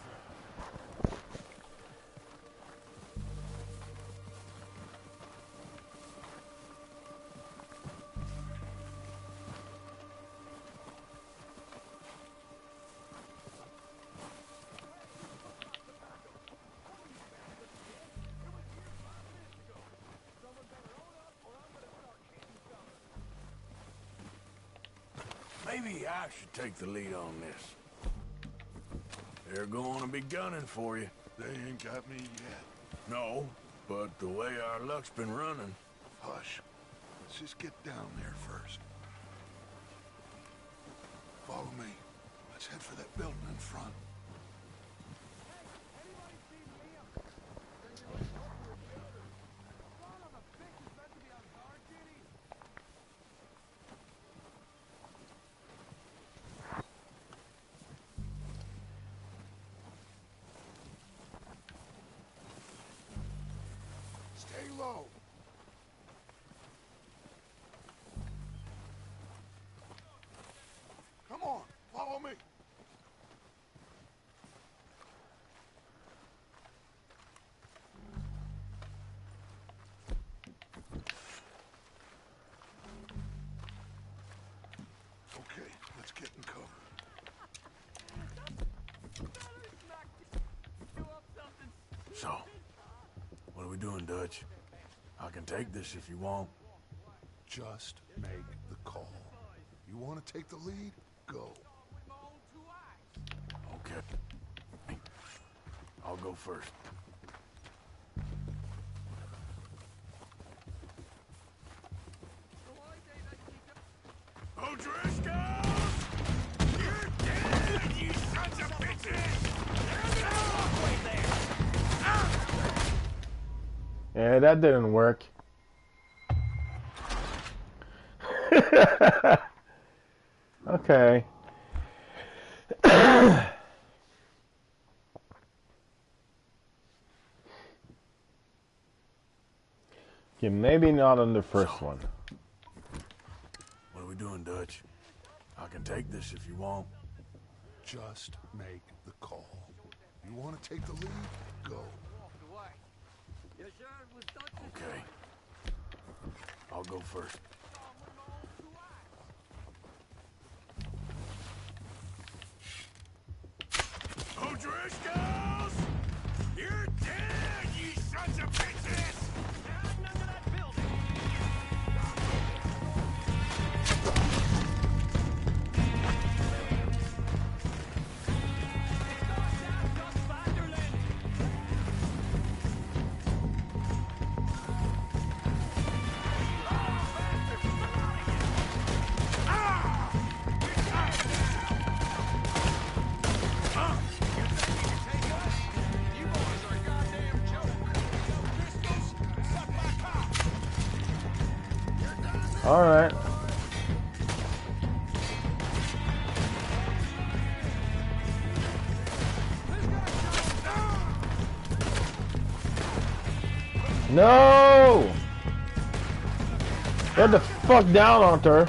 Maybe I should take the lead on this. They're going to be gunning for you. They ain't got me yet. No, but the way our luck's been running... Hush. Let's just get down there first. Follow me. Let's head for that building in front. Stay low. Come on, follow me. Okay, let's get in cover. So, what are we doing, Dutch? I can take this if you want. Just make the call. You want to take the lead? Go. Okay. I'll go first. O'Driscoll! You're dead, you sons of bitches! Yeah, that didn't work. Okay. Okay, maybe not on the first one. What are we doing, Dutch? I can take this if you want. Just make the call. You want to take the lead? Go. Okay. I'll go first. O'Driscolls! You're dead, you sons of bitches! Under that building! All right. No! Get the fuck down on her.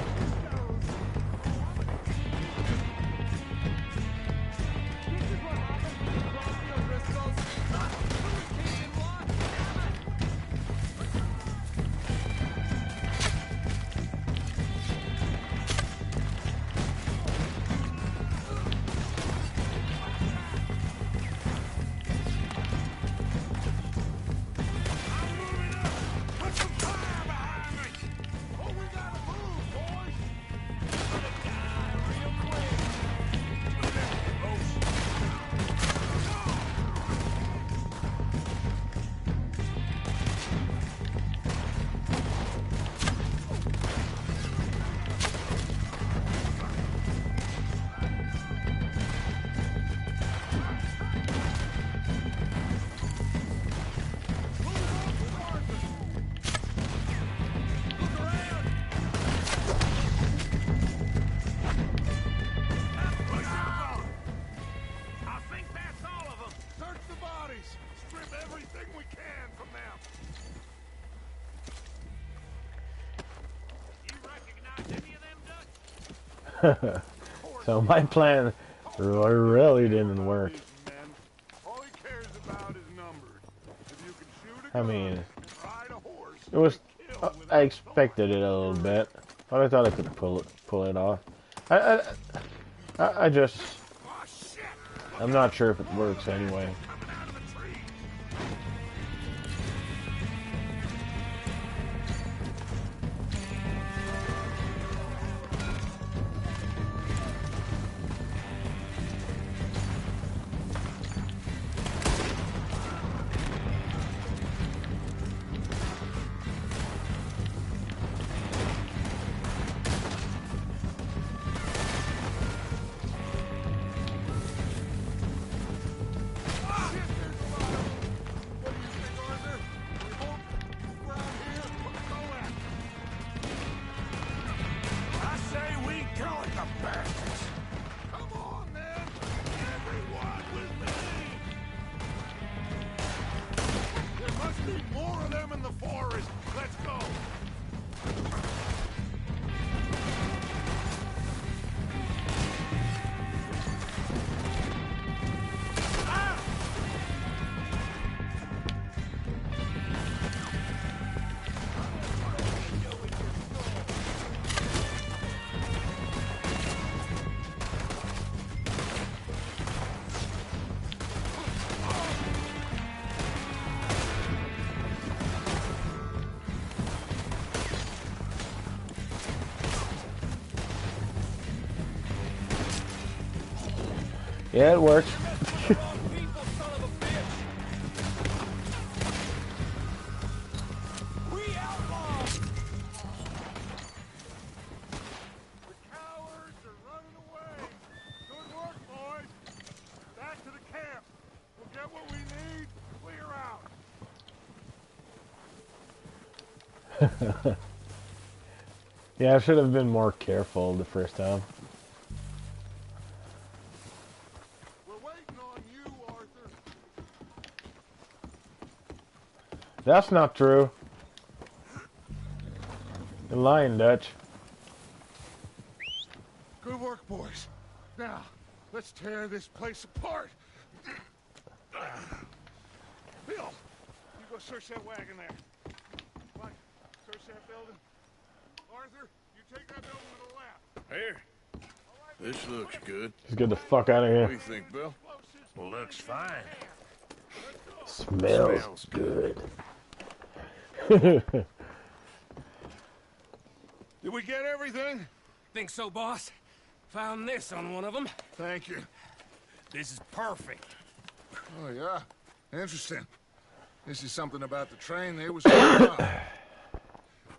Oh, we gotta move, boys! So my plan really didn't work. All he cares about is numbers. If you can shoot a I gun mean, and ride a horse, it was. kill I expected it a little bit, but I thought I could pull it off. I just. I'm not sure if it works anyway. Yeah, it works. Yeah, I should have been more careful the first time. We're waiting on you, Arthur. That's not true. You're lying, Dutch. Good work, boys. Now, let's tear this place apart. Bill, you go search that wagon there. Mike, search that building. Arthur, you take that building to the left. Here. This looks good. Let's get the fuck out of What do here. you think, Bill? Looks fine. Smells good. Did we get everything? Think so, boss? Found this on one of them. Thank you. This is perfect. Oh, yeah? Interesting. This is something about the train they was talking about.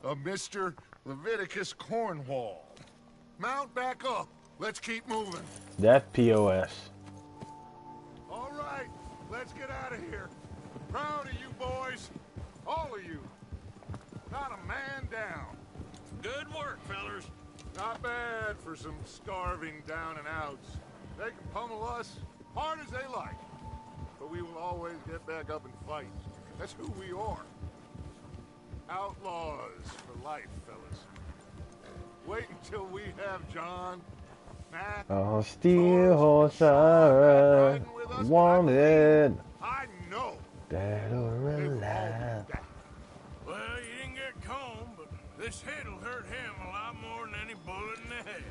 A Mr. Leviticus Cornwall. Mount back up. Let's keep moving. That POS. All right, let's get out of here. Proud of you boys. All of you. Not a man down. Good work, fellers. Not bad for some starving down and outs. They can pummel us hard as they like. But we will always get back up and fight. That's who we are. Outlaws for life, fellas. Wait until we have John, Matt, Oh, steel horse siren, wanted, I know dead or they will all alive. be back. Well, you didn't get Combe, but this hit'll hurt him a lot more than any bullet in the head.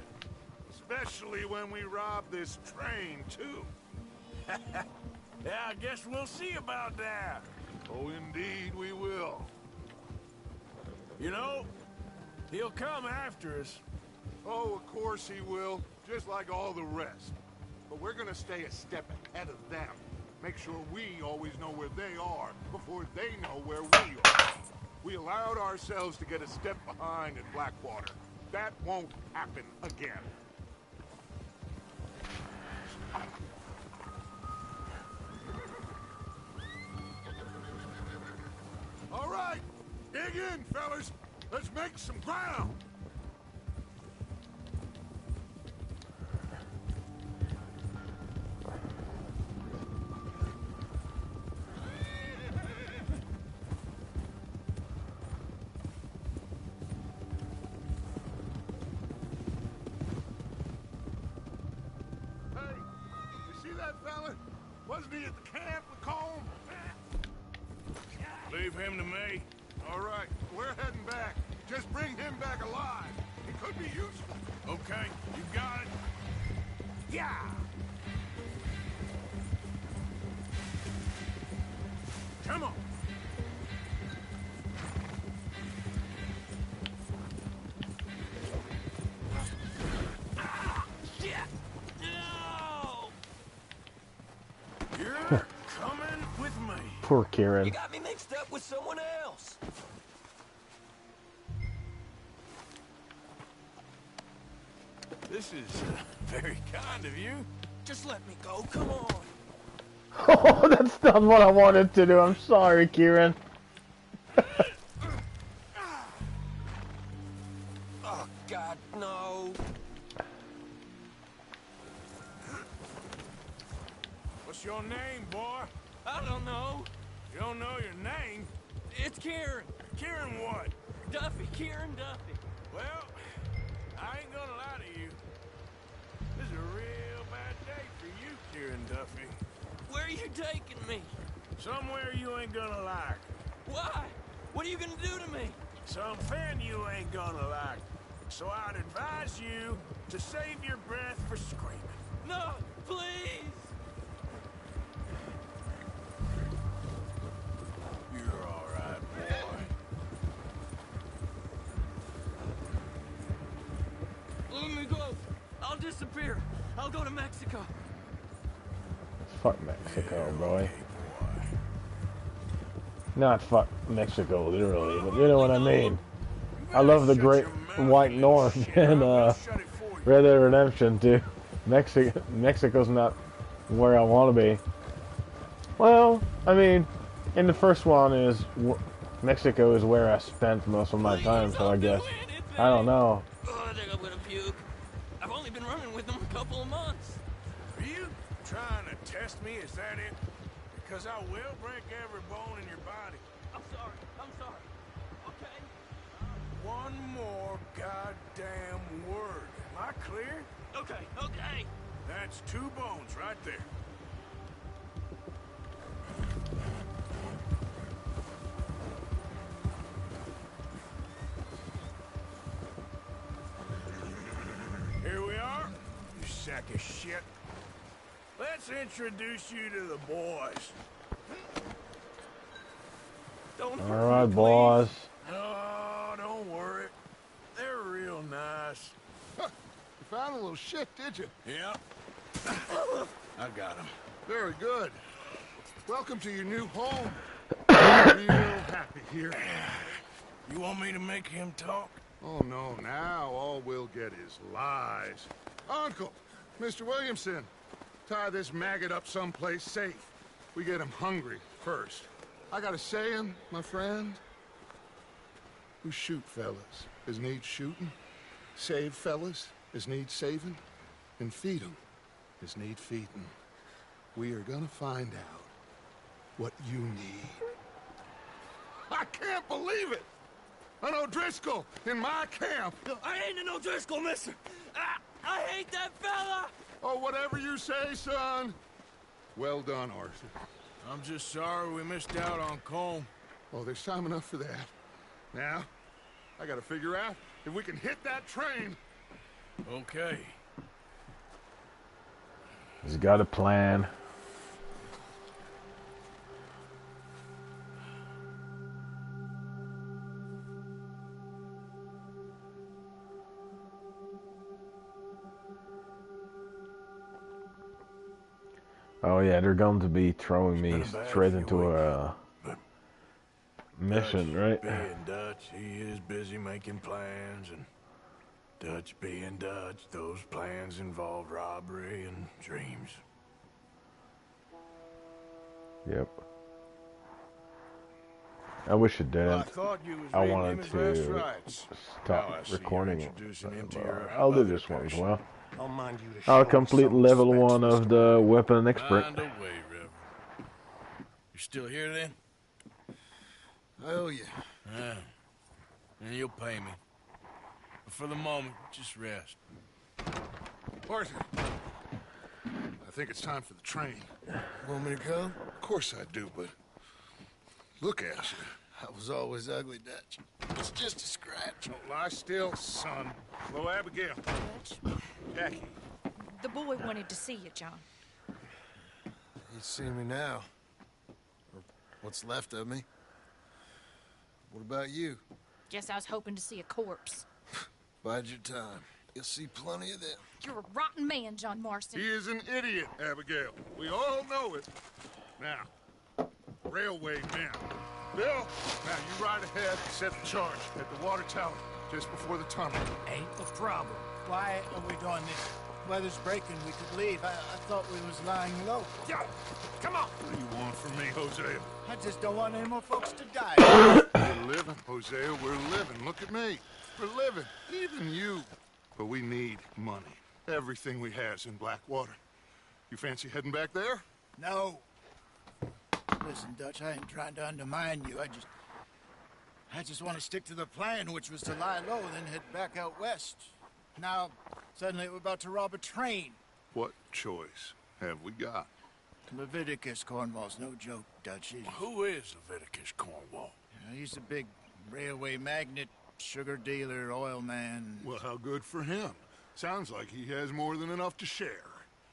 Especially when we rob this train, too. Yeah, I guess we'll see about that. Oh, indeed we will. You know, he'll come after us. Oh, of course he will, just like all the rest. But we're gonna stay a step ahead of them. Make sure we always know where they are before they know where we are. We allowed ourselves to get a step behind at Blackwater. That won't happen again. All right, dig in, fellas. Let's make some ground. at the camp with Colm? Leave him to me. All right, we're heading back. Just bring him back alive. He could be useful. Okay, you got it. Yeah! Come on. You're coming with me. Poor Kieran. You got me mixed up with someone else. This is very kind of you. Just let me go, come on. Oh, that's not what I wanted to do. I'm sorry, Kieran. Oh, God, no. What's your name, boy? I don't know. You don't know your name? It's Kieran. Kieran what? Duffy, Kieran Duffy. Well, I ain't gonna lie to you. This is a real bad day for you, Kieran Duffy. Where are you taking me? Somewhere you ain't gonna like. Why? What are you gonna do to me? Something you ain't gonna like. So I'd advise you to save your breath for screaming. No, please. You're all right, boy. Let me go. I'll disappear. I'll go to Mexico. Fuck Mexico, boy. Not fuck Mexico, literally, but you know what I mean. I love the Great White North and Red Dead Redemption too. Mexico's not where I want to be. Well, I mean, in the first one is Mexico is where I spent most of my time, so I guess I don't know. Oh, I think I'm gonna puke. I've only been running with them a couple of months. Are you trying to test me? Is that it? Because I will break every bone in your body. I'm sorry. I'm sorry. Okay? One more goddamn word. Am I clear? Okay, okay. That's 2 bones right there. Here we are, you sack of shit. Let's introduce you to the boys. Don't All hurt right, me, boys. Oh, don't worry. They're real nice. Huh, you found a little shit, did you? Yep. I got him. Very good. Welcome to your new home. I'm real happy here. You want me to make him talk? Oh, no, now all we'll get is lies. Uncle, Mr. Williamson, tie this maggot up someplace safe. We get him hungry first. I got a saying, my friend. Who shoot fellas as need shooting, save fellas as need saving, and feed 'em as need feeding. We are gonna find out what you need. I can't believe it! An O'Driscoll in my camp! I ain't an O'Driscoll, mister! I hate that fella! Oh, whatever you say, son. Well done, Arthur. I'm just sorry we missed out on Colm. Oh, there's time enough for that. Now, I gotta figure out if we can hit that train. Okay. He's got a plan. Oh yeah, they're going to be throwing me straight into a mission, right? Being Dutch, he is busy making plans, and Dutch being Dutch, those plans involve robbery and dreams. Yep. I wish it didn't. Well, I thought you was I reading wanted him his last to rights. stop Now I see you're recording. introducing him to But, your I'll do other this one as passion. well. I'll mind you to show I'll me complete some level respect, 1 of Mr. the weapon expert. Mind away, Reverend. You still here then? I owe you. Yeah. And you'll pay me. But for the moment, just rest. Arthur, I think it's time for the train. Want me to come? Of course I do, but look at you. I was always ugly, Dutch. It's just a scratch. Don't lie still, son. Hello, Abigail. Jackie. The boy wanted to see you, John. You see me now. Or what's left of me. What about you? Guess I was hoping to see a corpse. Bide your time. You'll see plenty of them. You're a rotten man, John Marston. He is an idiot, Abigail. We all know it. Now, railway men. Bill, now you ride ahead and set the charge at the water tower just before the tunnel. Ain't a problem. Why are we doing this? Weather's breaking, we could leave. I thought we was lying low. Yo, come on. What do you want from me, Hosea? I just don't want any more folks to die. We're living, Hosea, we're living. Look at me. We're living. Even you. But we need money. Everything we has in Blackwater. You fancy heading back there? No. Listen, Dutch, I ain't trying to undermine you. I just want to stick to the plan, which was to lie low, then head back out west. Now, suddenly we're about to rob a train. What choice have we got? Leviticus Cornwall's no joke, Dutch. Who is Leviticus Cornwall? He's a big railway magnate, sugar dealer, oil man. Well, how good for him. Sounds like he has more than enough to share.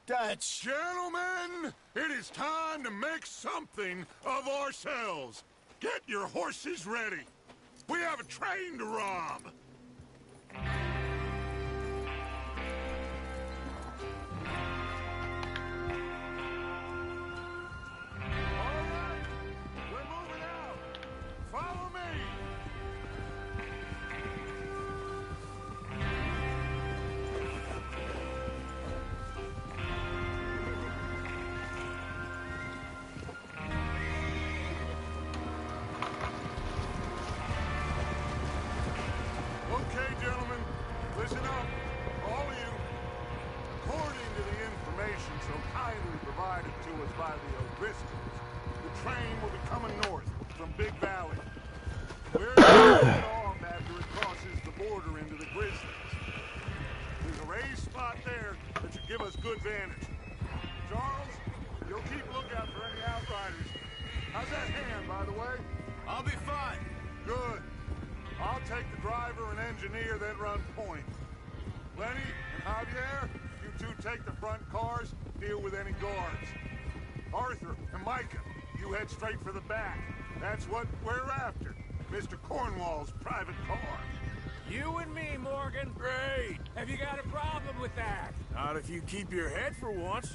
Dutch! Gentlemen, it is time to make something of ourselves. Get your horses ready. We have a train to rob. Okay, gentlemen, listen up, all of you. According to the information so kindly provided to us by the O'Driscolls, the train will be coming north from Big Valley. We're going to get off after it crosses the border into the Grizzlies. There's a raised spot there that should give us good vantage. Charles, you'll keep lookout for any outriders. How's that hand, by the way? I'll be fine. Good. I'll take the driver and engineer, then run point. Lenny and Javier, you two take the front cars, deal with any guards. Arthur and Micah, you head straight for the back. That's what we're after. Mr. Cornwall's private car. You and me, Morgan. Great. Have you got a problem with that? Not if you keep your head for once.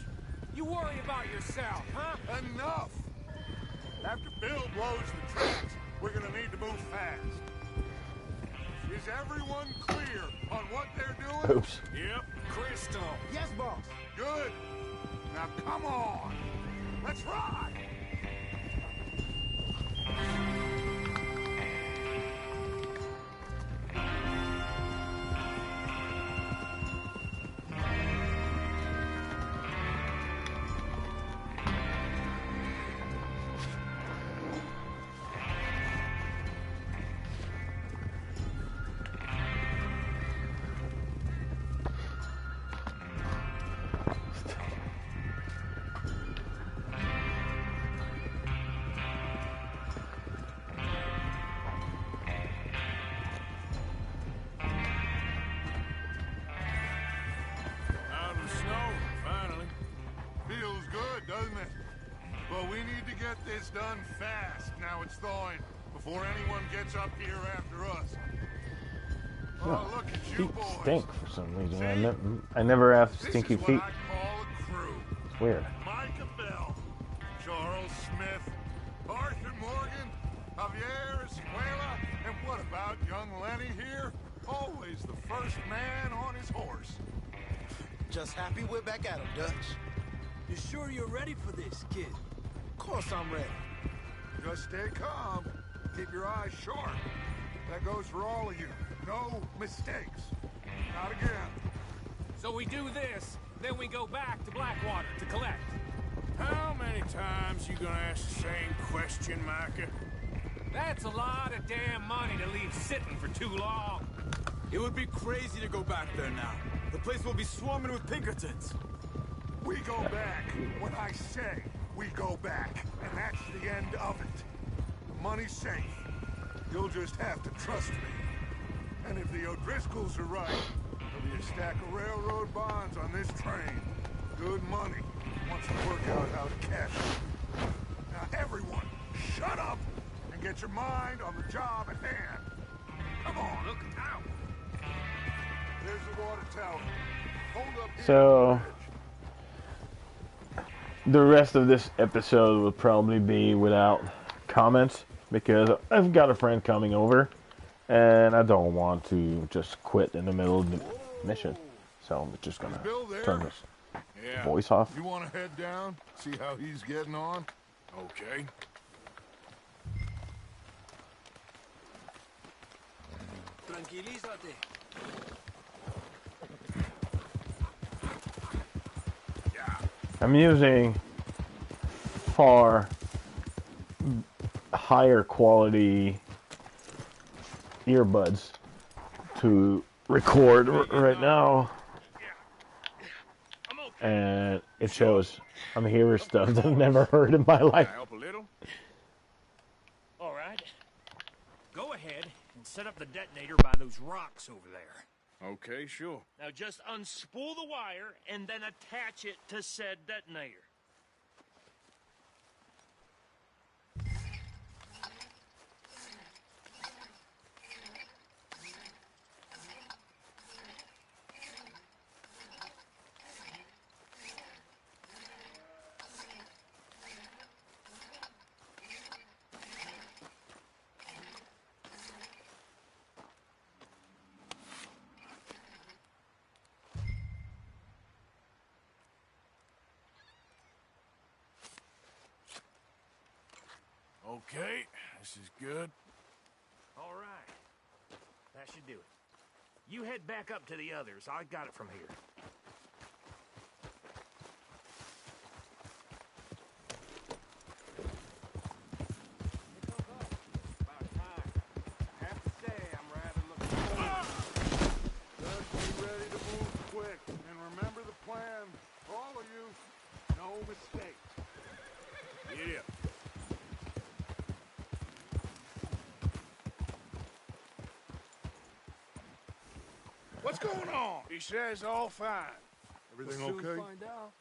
You worry about yourself, huh? Enough! After Bill blows the tracks, we're gonna need to move fast. Is everyone clear on what they're doing? Oops. Yep. Crystal. Yes, boss. Good. Now come on. Let's ride. Out of the snow, finally. Feels good, doesn't it? But we need to get this done fast. Now it's thawing, before anyone gets up here after us. Oh, look at you Feet boys. stink for some reason. I never have stinky This is feet. what I call a crew. It's weird. Micah Bell, Charles Smith, Arthur Morgan, Javier Escuela, and what about young Lenny here? Always the first man on his horse. Just happy we're back at him, Dutch. You sure you're ready for this, kid? Of course I'm ready. Just stay calm. Keep your eyes sharp. That goes for all of you. No mistakes. Not again. So we do this, then we go back to Blackwater to collect. How many times you gonna ask the same question, Micah? That's a lot of damn money to leave sitting for too long. It would be crazy to go back there now. The place will be swarming with Pinkertons. We go back when I say we go back, and that's the end of it. The money's safe. You'll just have to trust me. And if the O'Driscolls are right, there'll be a stack of railroad bonds on this train. Good money, once we work out how to cash it. Now everyone, shut up and get your mind on the job at hand. Come on, look out. There's the water tower. Hold up here. So the rest of this episode will probably be without comments because I've got a friend coming over and I don't want to just quit in the middle of the mission. So I'm just gonna turn this voice off. You want to head down, see how he's getting on? Okay. Tranquilízate. I'm using far higher quality earbuds to record right now, and it shows. I'm hearing stuff that I've never heard in my life. Help a little? All right. Go ahead and set up the detonator by those rocks over there. Okay, sure. Now just unspool the wire and then attach it to said detonator. Okay, this is good. All right. That should do it. You head back up to the others. I got it from here. Just be ready to move quick. And remember the plan. All of you, no mistakes. Yeah. What's going on? He says all fine. Everything We'll soon okay? find out.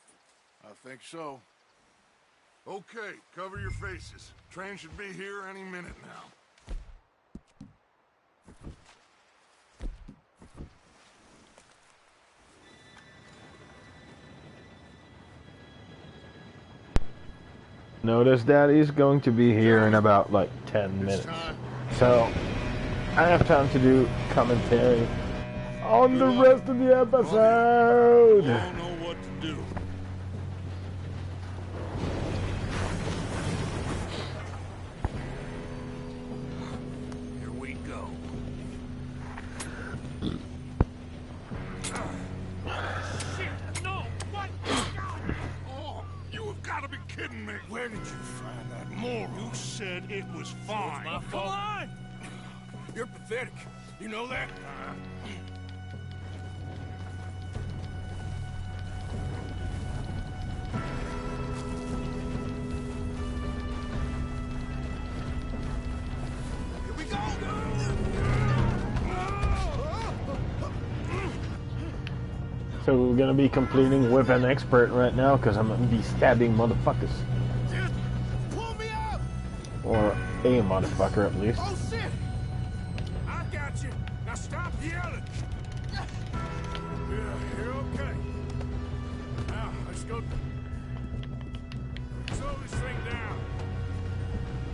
I think so. Okay, cover your faces. Train should be here any minute now. Notice that he's going to be here in about like 10 minutes. So I have time to do commentary on the rest of the episode. I don't know what to do. Here we go. Shit, no! What? Oh, you have got to be kidding me. Where did you find that moron? You said it was fine. My fault. Come on! You're pathetic. You know that? Here we go! So we're gonna be completing with an expert right now because I'm gonna be stabbing motherfuckers. Just pull me up! Or a motherfucker at least. Oh, shit! I got you. Now stop yelling. Yeah, you're okay. Now, let's go. Slow this thing down.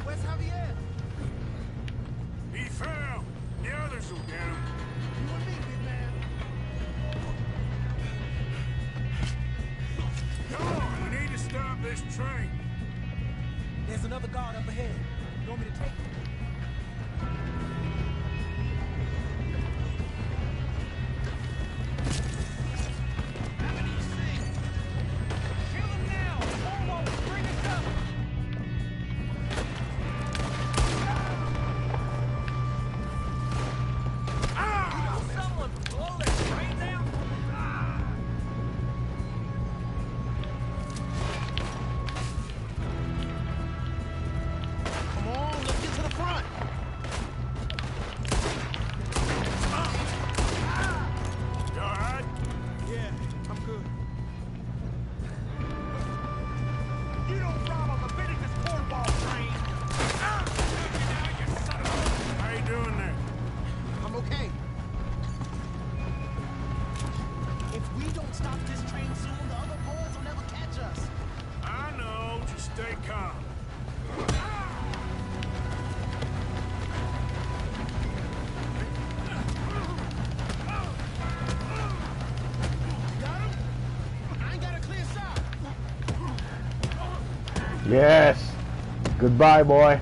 Where's Javier? He fell. The others will get him. You and me, big man. Come on, we need to stop this train. There's another guard up ahead. You want me to take him? Yes. Goodbye, boy.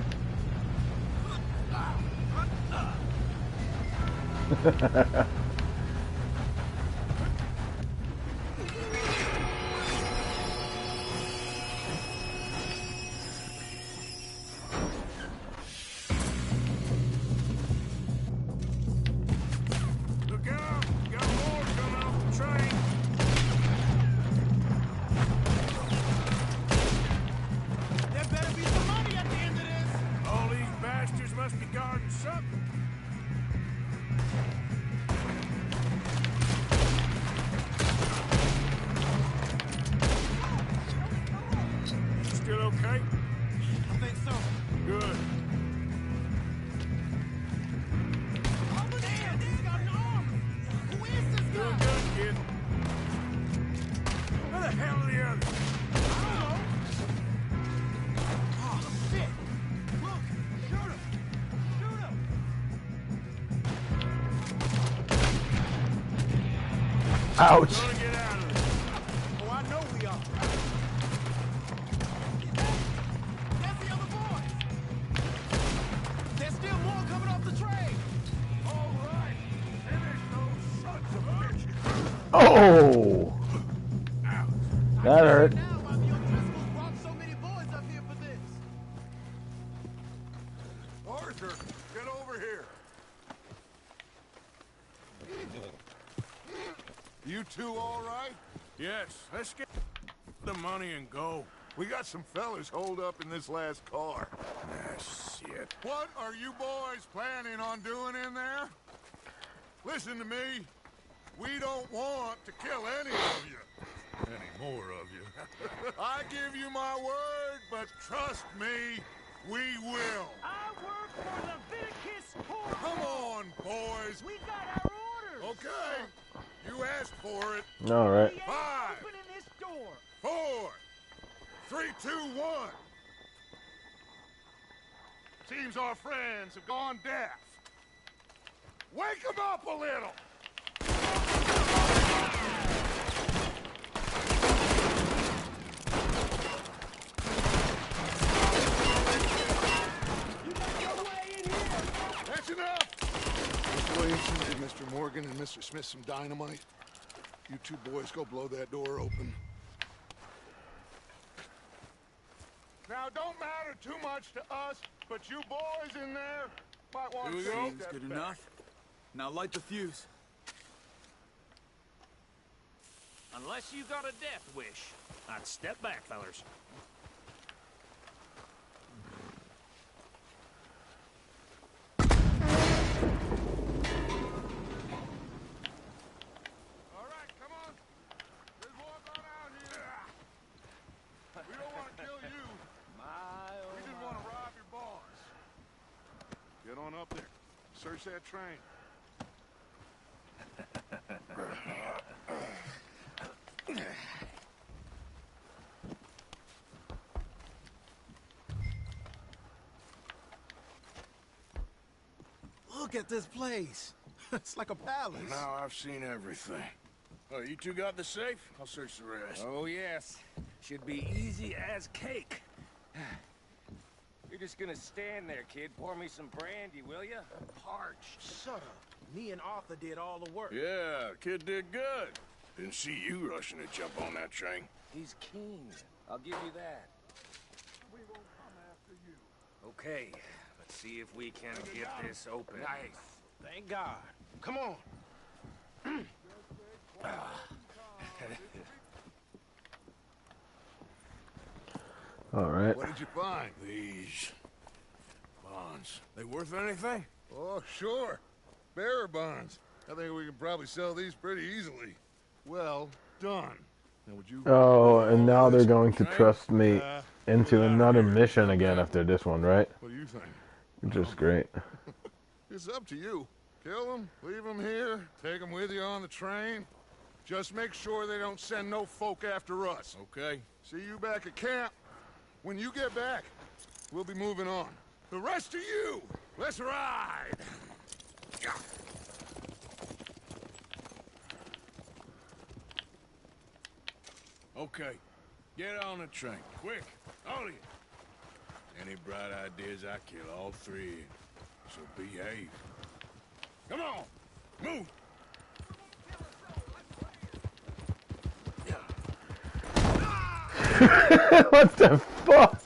Look out! Got more coming off the train. There better be some money at the end of this. All these bastards must be guarding something. Still okay? I think so. Good. Over there! He's got an arm! Who is this guy? Doing good, kid. Where the hell are the others? I don't know. Oh, shit! Look! Shoot him! Shoot him! Ouch. We're gonna get out of this. Oh, I know we are. That's the other boys. There's still more coming off the train. All right. Finish those sons of bitches. Oh. That hurt. Now why the O'Driscolls brought so many boys up here for this. Arthur, get over here. You two all right? Yes. Let's get the money and go. We got some fellas holed up in this last car. Ah, shit. What are you boys planning on doing in there? Listen to me. We don't want to kill any of you. Any more of you. I give you my word, but trust me, we will. I work for Leviticus Court. Come on, boys. We got our orders. Okay. You asked for it. All right. We ain't 5, opening this door. 4, 3, 2, 1. Seems our friends have gone deaf. Wake them up a little. That's enough! Mr. Williamson, give Mr. Morgan and Mr. Smith some dynamite. You two boys go blow that door open. Now, don't matter too much to us, but you boys in there might want to Seems step good back. enough. Now light the fuse. Unless you got a death wish, I'd step back, fellers. All right, come on. Let's walk on out here. We don't want to kill you. We just want to rob your boss. Get on up there. Search that train. Look at this place. It's like a palace. Now I've seen everything. Oh, you two got the safe? I'll search the rest. Oh, yes. Should be easy as cake. You're just gonna stand there, kid. Pour me some brandy, will ya? Parched. Shut up. Me and Arthur did all the work. Yeah, kid did good. Didn't see you rushing to jump on that train. He's keen. I'll give you that. We won't come after you. Okay, let's see if we can get this open. Nice. Thank God. Come on. All right. What did you find? These bonds. They worth anything? Oh, sure. Bearer bonds. I think we can probably sell these pretty easily. Well done. Now, would you... Oh, and now they're going to Train? trust me into get out of another here. mission again after this one, right? What do you think? Which is great. It's up to you. Kill them, leave them here, take them with you on the train. Just make sure they don't send no folk after us, okay? See you back at camp. When you get back, we'll be moving on. The rest of you, let's ride! Okay, get on the train, quick, all of you. Any bright ideas, I kill all three. So behave. Come on, move. What the fuck?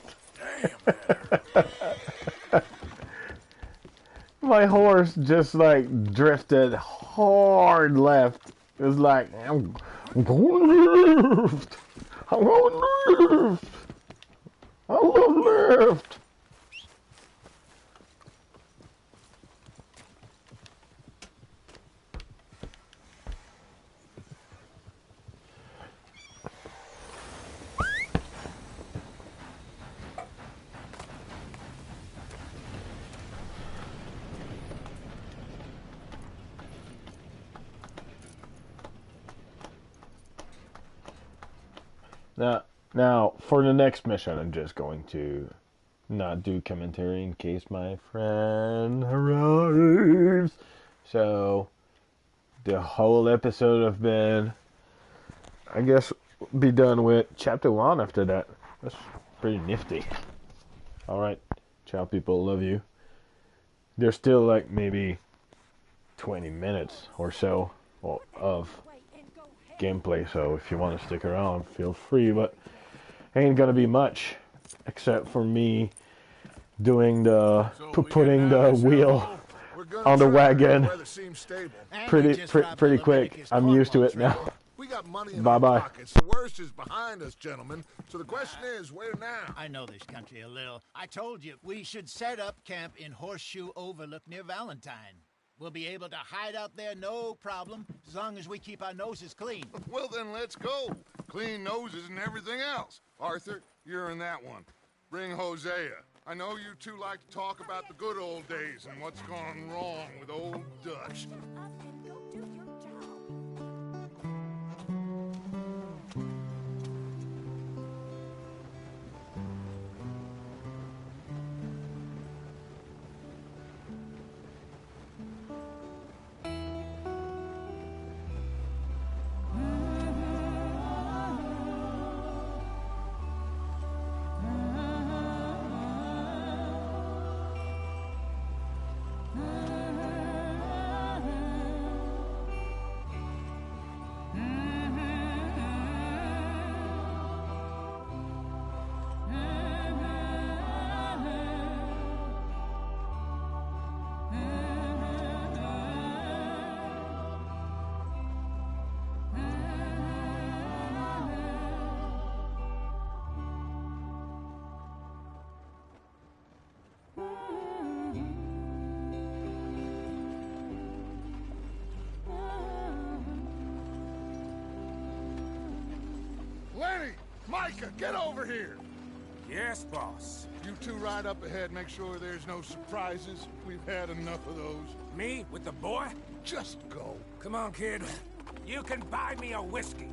Damn, My horse just like drifted hard left. It was like, I'm going left. I'm going left. I love left. Now, for the next mission, I'm just going to not do commentary in case my friend arrives. So, the whole episode have been, I guess, be done with chapter 1 after that. That's pretty nifty. Alright, ciao people, love you. There's still like maybe 20 minutes or so of gameplay, so if you want to stick around, feel free, but ain't gonna be much except for me doing the putting the wheel on the wagon pretty quick. I'm used to it now. We got money in Bye our bye. pockets. The worst is behind us, gentlemen. So the question is, where now? I know this country a little. I told you we should set up camp in Horseshoe Overlook near Valentine. We'll be able to hide out there no problem, as long as we keep our noses clean. Well, then let's go. Clean noses and everything else. Arthur, you're in that one. Bring Hosea. I know you two like to talk about the good old days and what's gone wrong with old Dutch. Lenny! Micah, get over here! Yes, boss. You two ride up ahead, make sure there's no surprises. We've had enough of those. Me with the boy? Just go. Come on, kid. You can buy me a whiskey.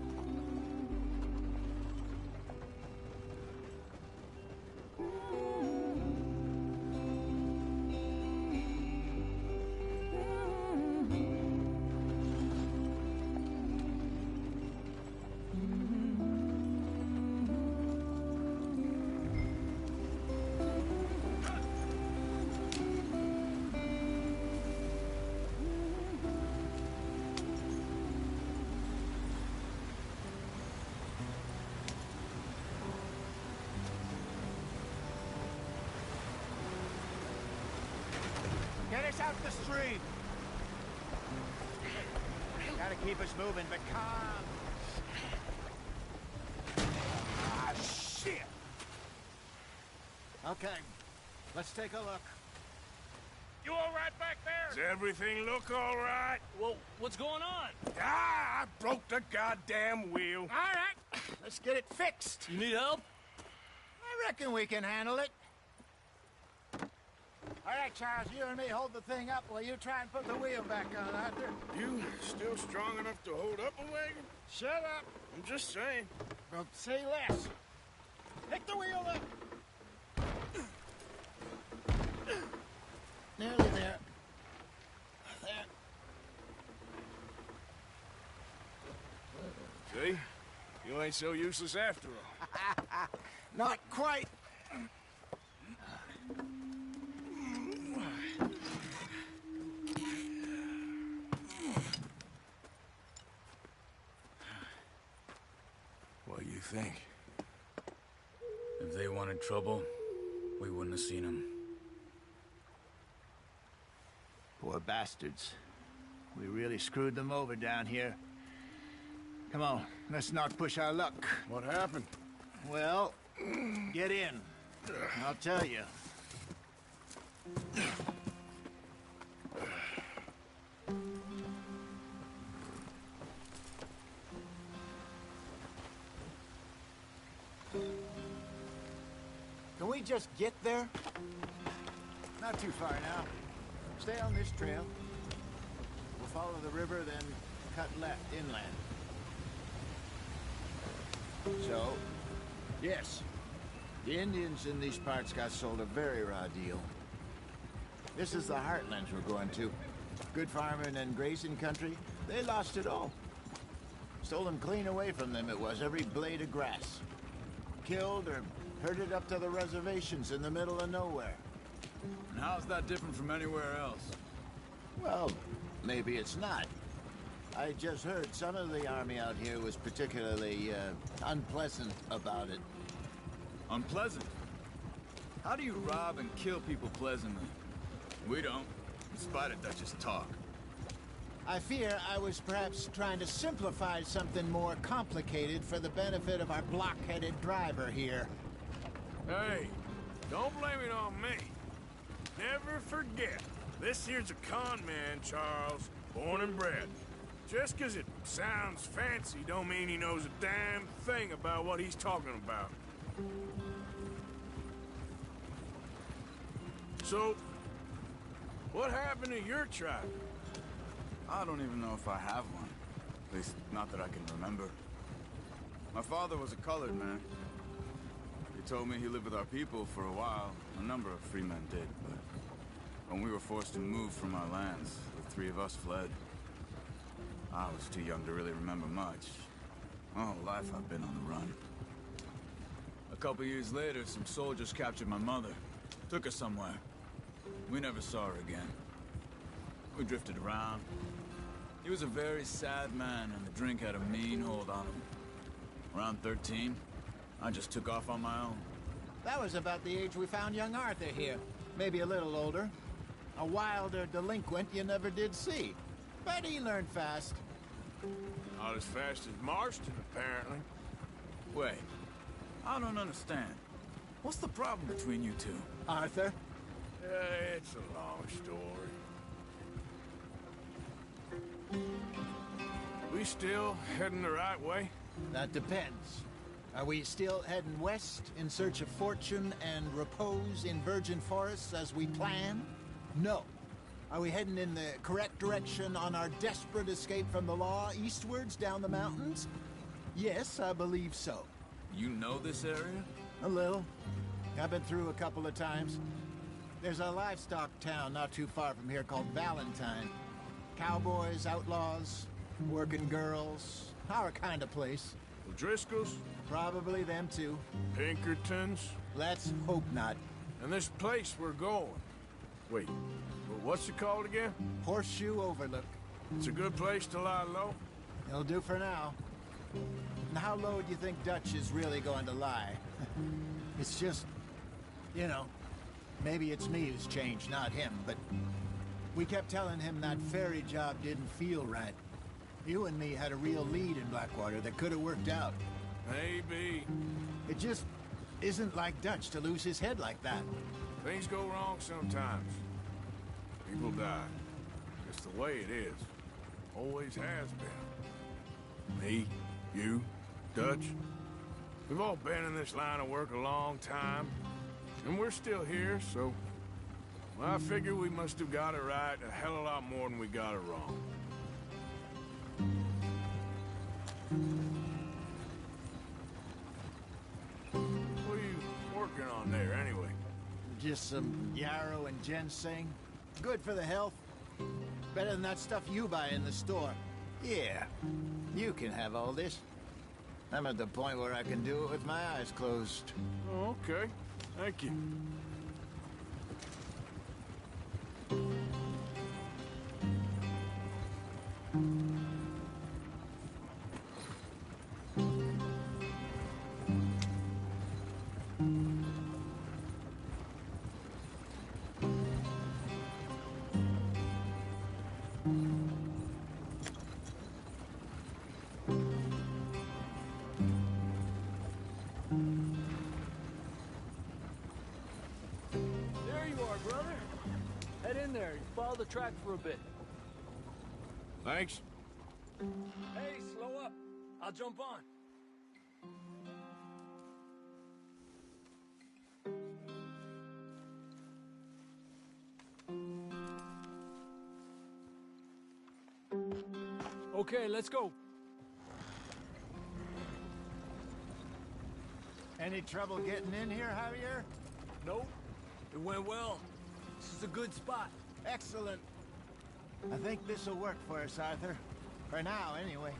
Get us out the street. Gotta keep us moving, but calm. Ah, shit! Okay, let's take a look. You all right back there? Does everything look all right? Well, what's going on? Ah, I broke the goddamn wheel. All right, let's get it fixed. You need help? I reckon we can handle it. All right, Charles, you and me hold the thing up while you try and put the wheel back on, Arthur. You still strong enough to hold up a wagon? Shut up. I'm just saying. Well, say less. Pick the wheel up. Nearly there. There. See? You ain't so useless after all. Not quite. think? If they wanted trouble, we wouldn't have seen them. Poor bastards. We really screwed them over down here. Come on, let's not push our luck. What happened? Well, get in. I'll tell you. Can we just get there? Not too far now. Stay on this trail. We'll follow the river, then cut left inland. So, yes, the Indians in these parts got sold a very raw deal. This is the heartlands we're going to. Good farming and grazing country, they lost it all. Stolen clean away from them it was, every blade of grass. Killed or herded up to the reservations in the middle of nowhere. And how's that different from anywhere else? Well, maybe it's not. I just heard some of the army out here was particularly, unpleasant about it. Unpleasant? How do you rob and kill people pleasantly? We don't, in spite of Dutch's talk. I fear I was perhaps trying to simplify something more complicated for the benefit of our block-headed driver here. Hey, don't blame it on me. Never forget, this here's a con man, Charles, born and bred. Just 'cause it sounds fancy don't mean he knows a damn thing about what he's talking about. So, what happened to your tribe? I don't even know if I have one. At least, not that I can remember. My father was a colored man. He told me he lived with our people for a while. A number of free men did, but when we were forced to move from our lands, the three of us fled. I was too young to really remember much. My whole life I've been on the run. A couple years later, some soldiers captured my mother. Took her somewhere. We never saw her again. We drifted around. He was a very sad man, and the drink had a mean hold on him. Around 13, I just took off on my own. That was about the age we found young Arthur here. Maybe a little older. A wilder delinquent you never did see. But he learned fast. Not as fast as Marston, apparently. Wait, I don't understand. What's the problem between you two? Arthur? It's a long story. We still heading the right way? That depends. Are we still heading west in search of fortune and repose in virgin forests as we planned? No. Are we heading in the correct direction on our desperate escape from the law eastwards down the mountains? Yes, I believe so. You know this area? A little. I've been through a couple of times. There's a livestock town not too far from here called Valentine. Cowboys, outlaws, working girls, our kind of place. The Driscolls? Probably them too. Pinkertons? Let's hope not. And this place we're going. Wait, what's it called again? Horseshoe Overlook. It's a good place to lie low? It'll do for now. And how low do you think Dutch is really going to lie? It's just, you know, maybe it's me who's changed, not him, but we kept telling him that ferry job didn't feel right. You and me had a real lead in Blackwater that could have worked out. Maybe. It just isn't like Dutch to lose his head like that. Things go wrong sometimes. People die. It's the way it is. Always has been. Me, you, Dutch. We've all been in this line of work a long time. And we're still here, so... well, I figure we must have got it right a hell of a lot more than we got it wrong. What are you working on there, anyway? Just some yarrow and ginseng. Good for the health. Better than that stuff you buy in the store. Yeah, you can have all this. I'm at the point where I can do it with my eyes closed. Oh, okay. Thank you. the track for a bit. Thanks. Hey, slow up. I'll jump on. Okay, let's go. Any trouble getting in here, Javier? Nope. It went well. This is a good spot. Excellent. I think this'll work for us, Arthur. For now, anyway.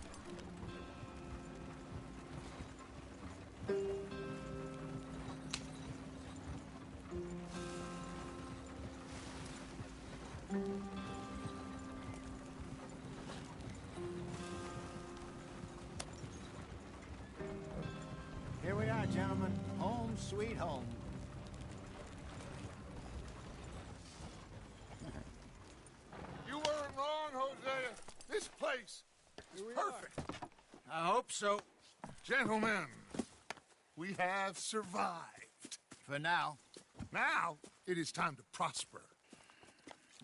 Here we are, gentlemen. Home sweet home. You weren't wrong, Hosea. This place is perfect. I hope so. Gentlemen, we have survived. For now. Now, it is time to prosper.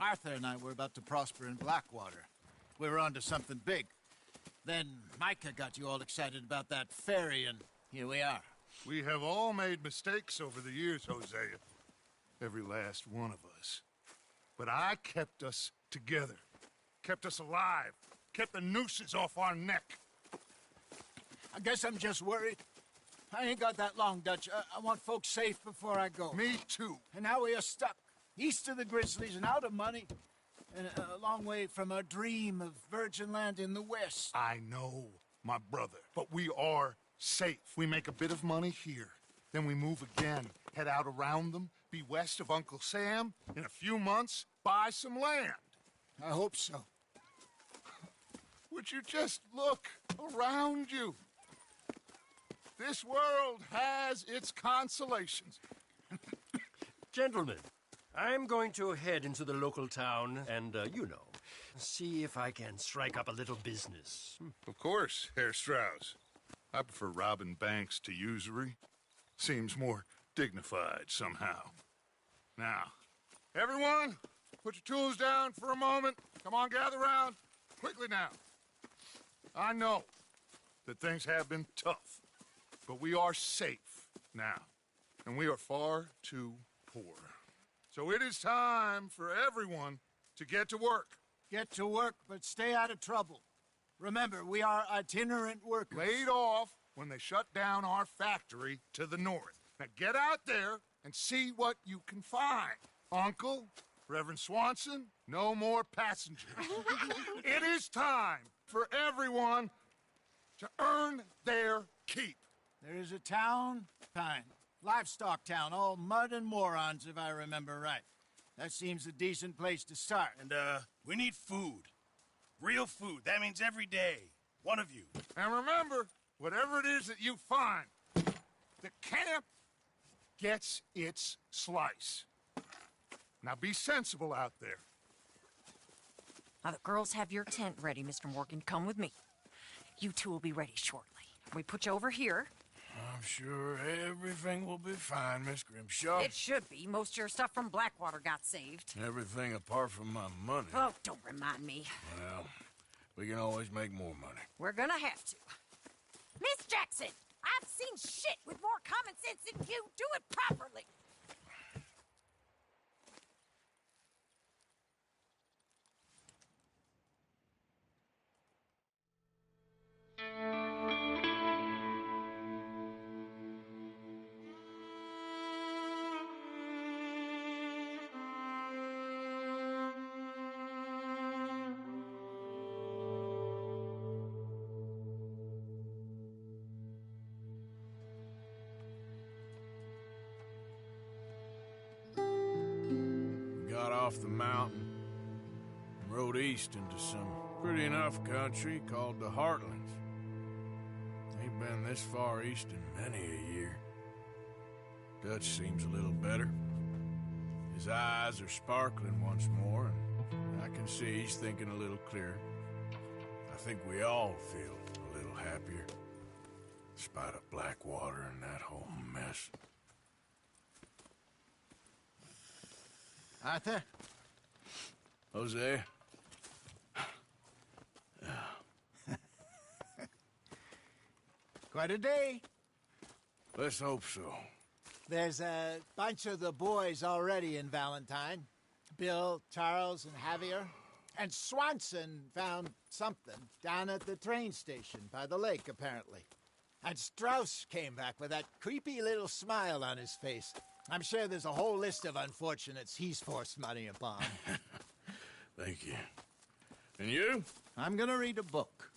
Arthur and I were about to prosper in Blackwater. We were onto something big. Then Micah got you all excited about that ferry, and here we are. We have all made mistakes over the years, Hosea. Every last one of us. But I kept us together. Kept us alive. Kept the nooses off our neck. I guess I'm just worried. I ain't got that long, Dutch. I want folks safe before I go. Me too. And now we are stuck. East of the Grizzlies and out of money. And a long way from our dream of virgin land in the west. I know, my brother. But we are safe. We make a bit of money here. Then we move again. Head out around them. Be west of Uncle Sam. In a few months, buy some land. I hope so. Would you just look around you? This world has its consolations. Gentlemen, I'm going to head into the local town and, see if I can strike up a little business. Of course, Herr Strauss. I prefer robbing banks to usury. Seems more dignified somehow. Now, everyone, put your tools down for a moment. Come on, gather round. Quickly now. I know that things have been tough, but we are safe now, and we are far too poor. So it is time for everyone to get to work. Get to work, but stay out of trouble. Remember, we are itinerant workers. Laid off when they shut down our factory to the north. Now get out there and see what you can find. Uncle, Reverend Swanson, no more passengers. It is time for everyone to earn their keep. There is a town, Pine. Livestock town, all mud and morons, if I remember right. That seems a decent place to start. And, we need food. Real food. That means every day. One of you. And remember, whatever it is that you find, the camp gets its slice. Now be sensible out there. Now, the girls have your tent ready, Mr. Morgan. Come with me. You two will be ready shortly. We put you over here. I'm sure everything will be fine, Miss Grimshaw. It should be. Most of your stuff from Blackwater got saved. Everything apart from my money. Oh, don't remind me. Well, we can always make more money. We're gonna have to. Miss Jackson, I've seen shit with more common sense than you. Do it properly. Got off the mountain and rode east into some pretty enough country called the Heartlands. Ain't been this far east in many a year. Dutch seems a little better. His eyes are sparkling once more, and I can see he's thinking a little clearer. I think we all feel a little happier, despite of Blackwater and that whole mess. Arthur? Jose? Quite a day. Let's hope so. There's a bunch of the boys already in Valentine. Bill, Charles, and Javier. And Swanson found something down at the train station by the lake, apparently. And Strauss came back with that creepy little smile on his face. I'm sure there's a whole list of unfortunates he's forced money upon. Thank you. And you? I'm gonna read a book.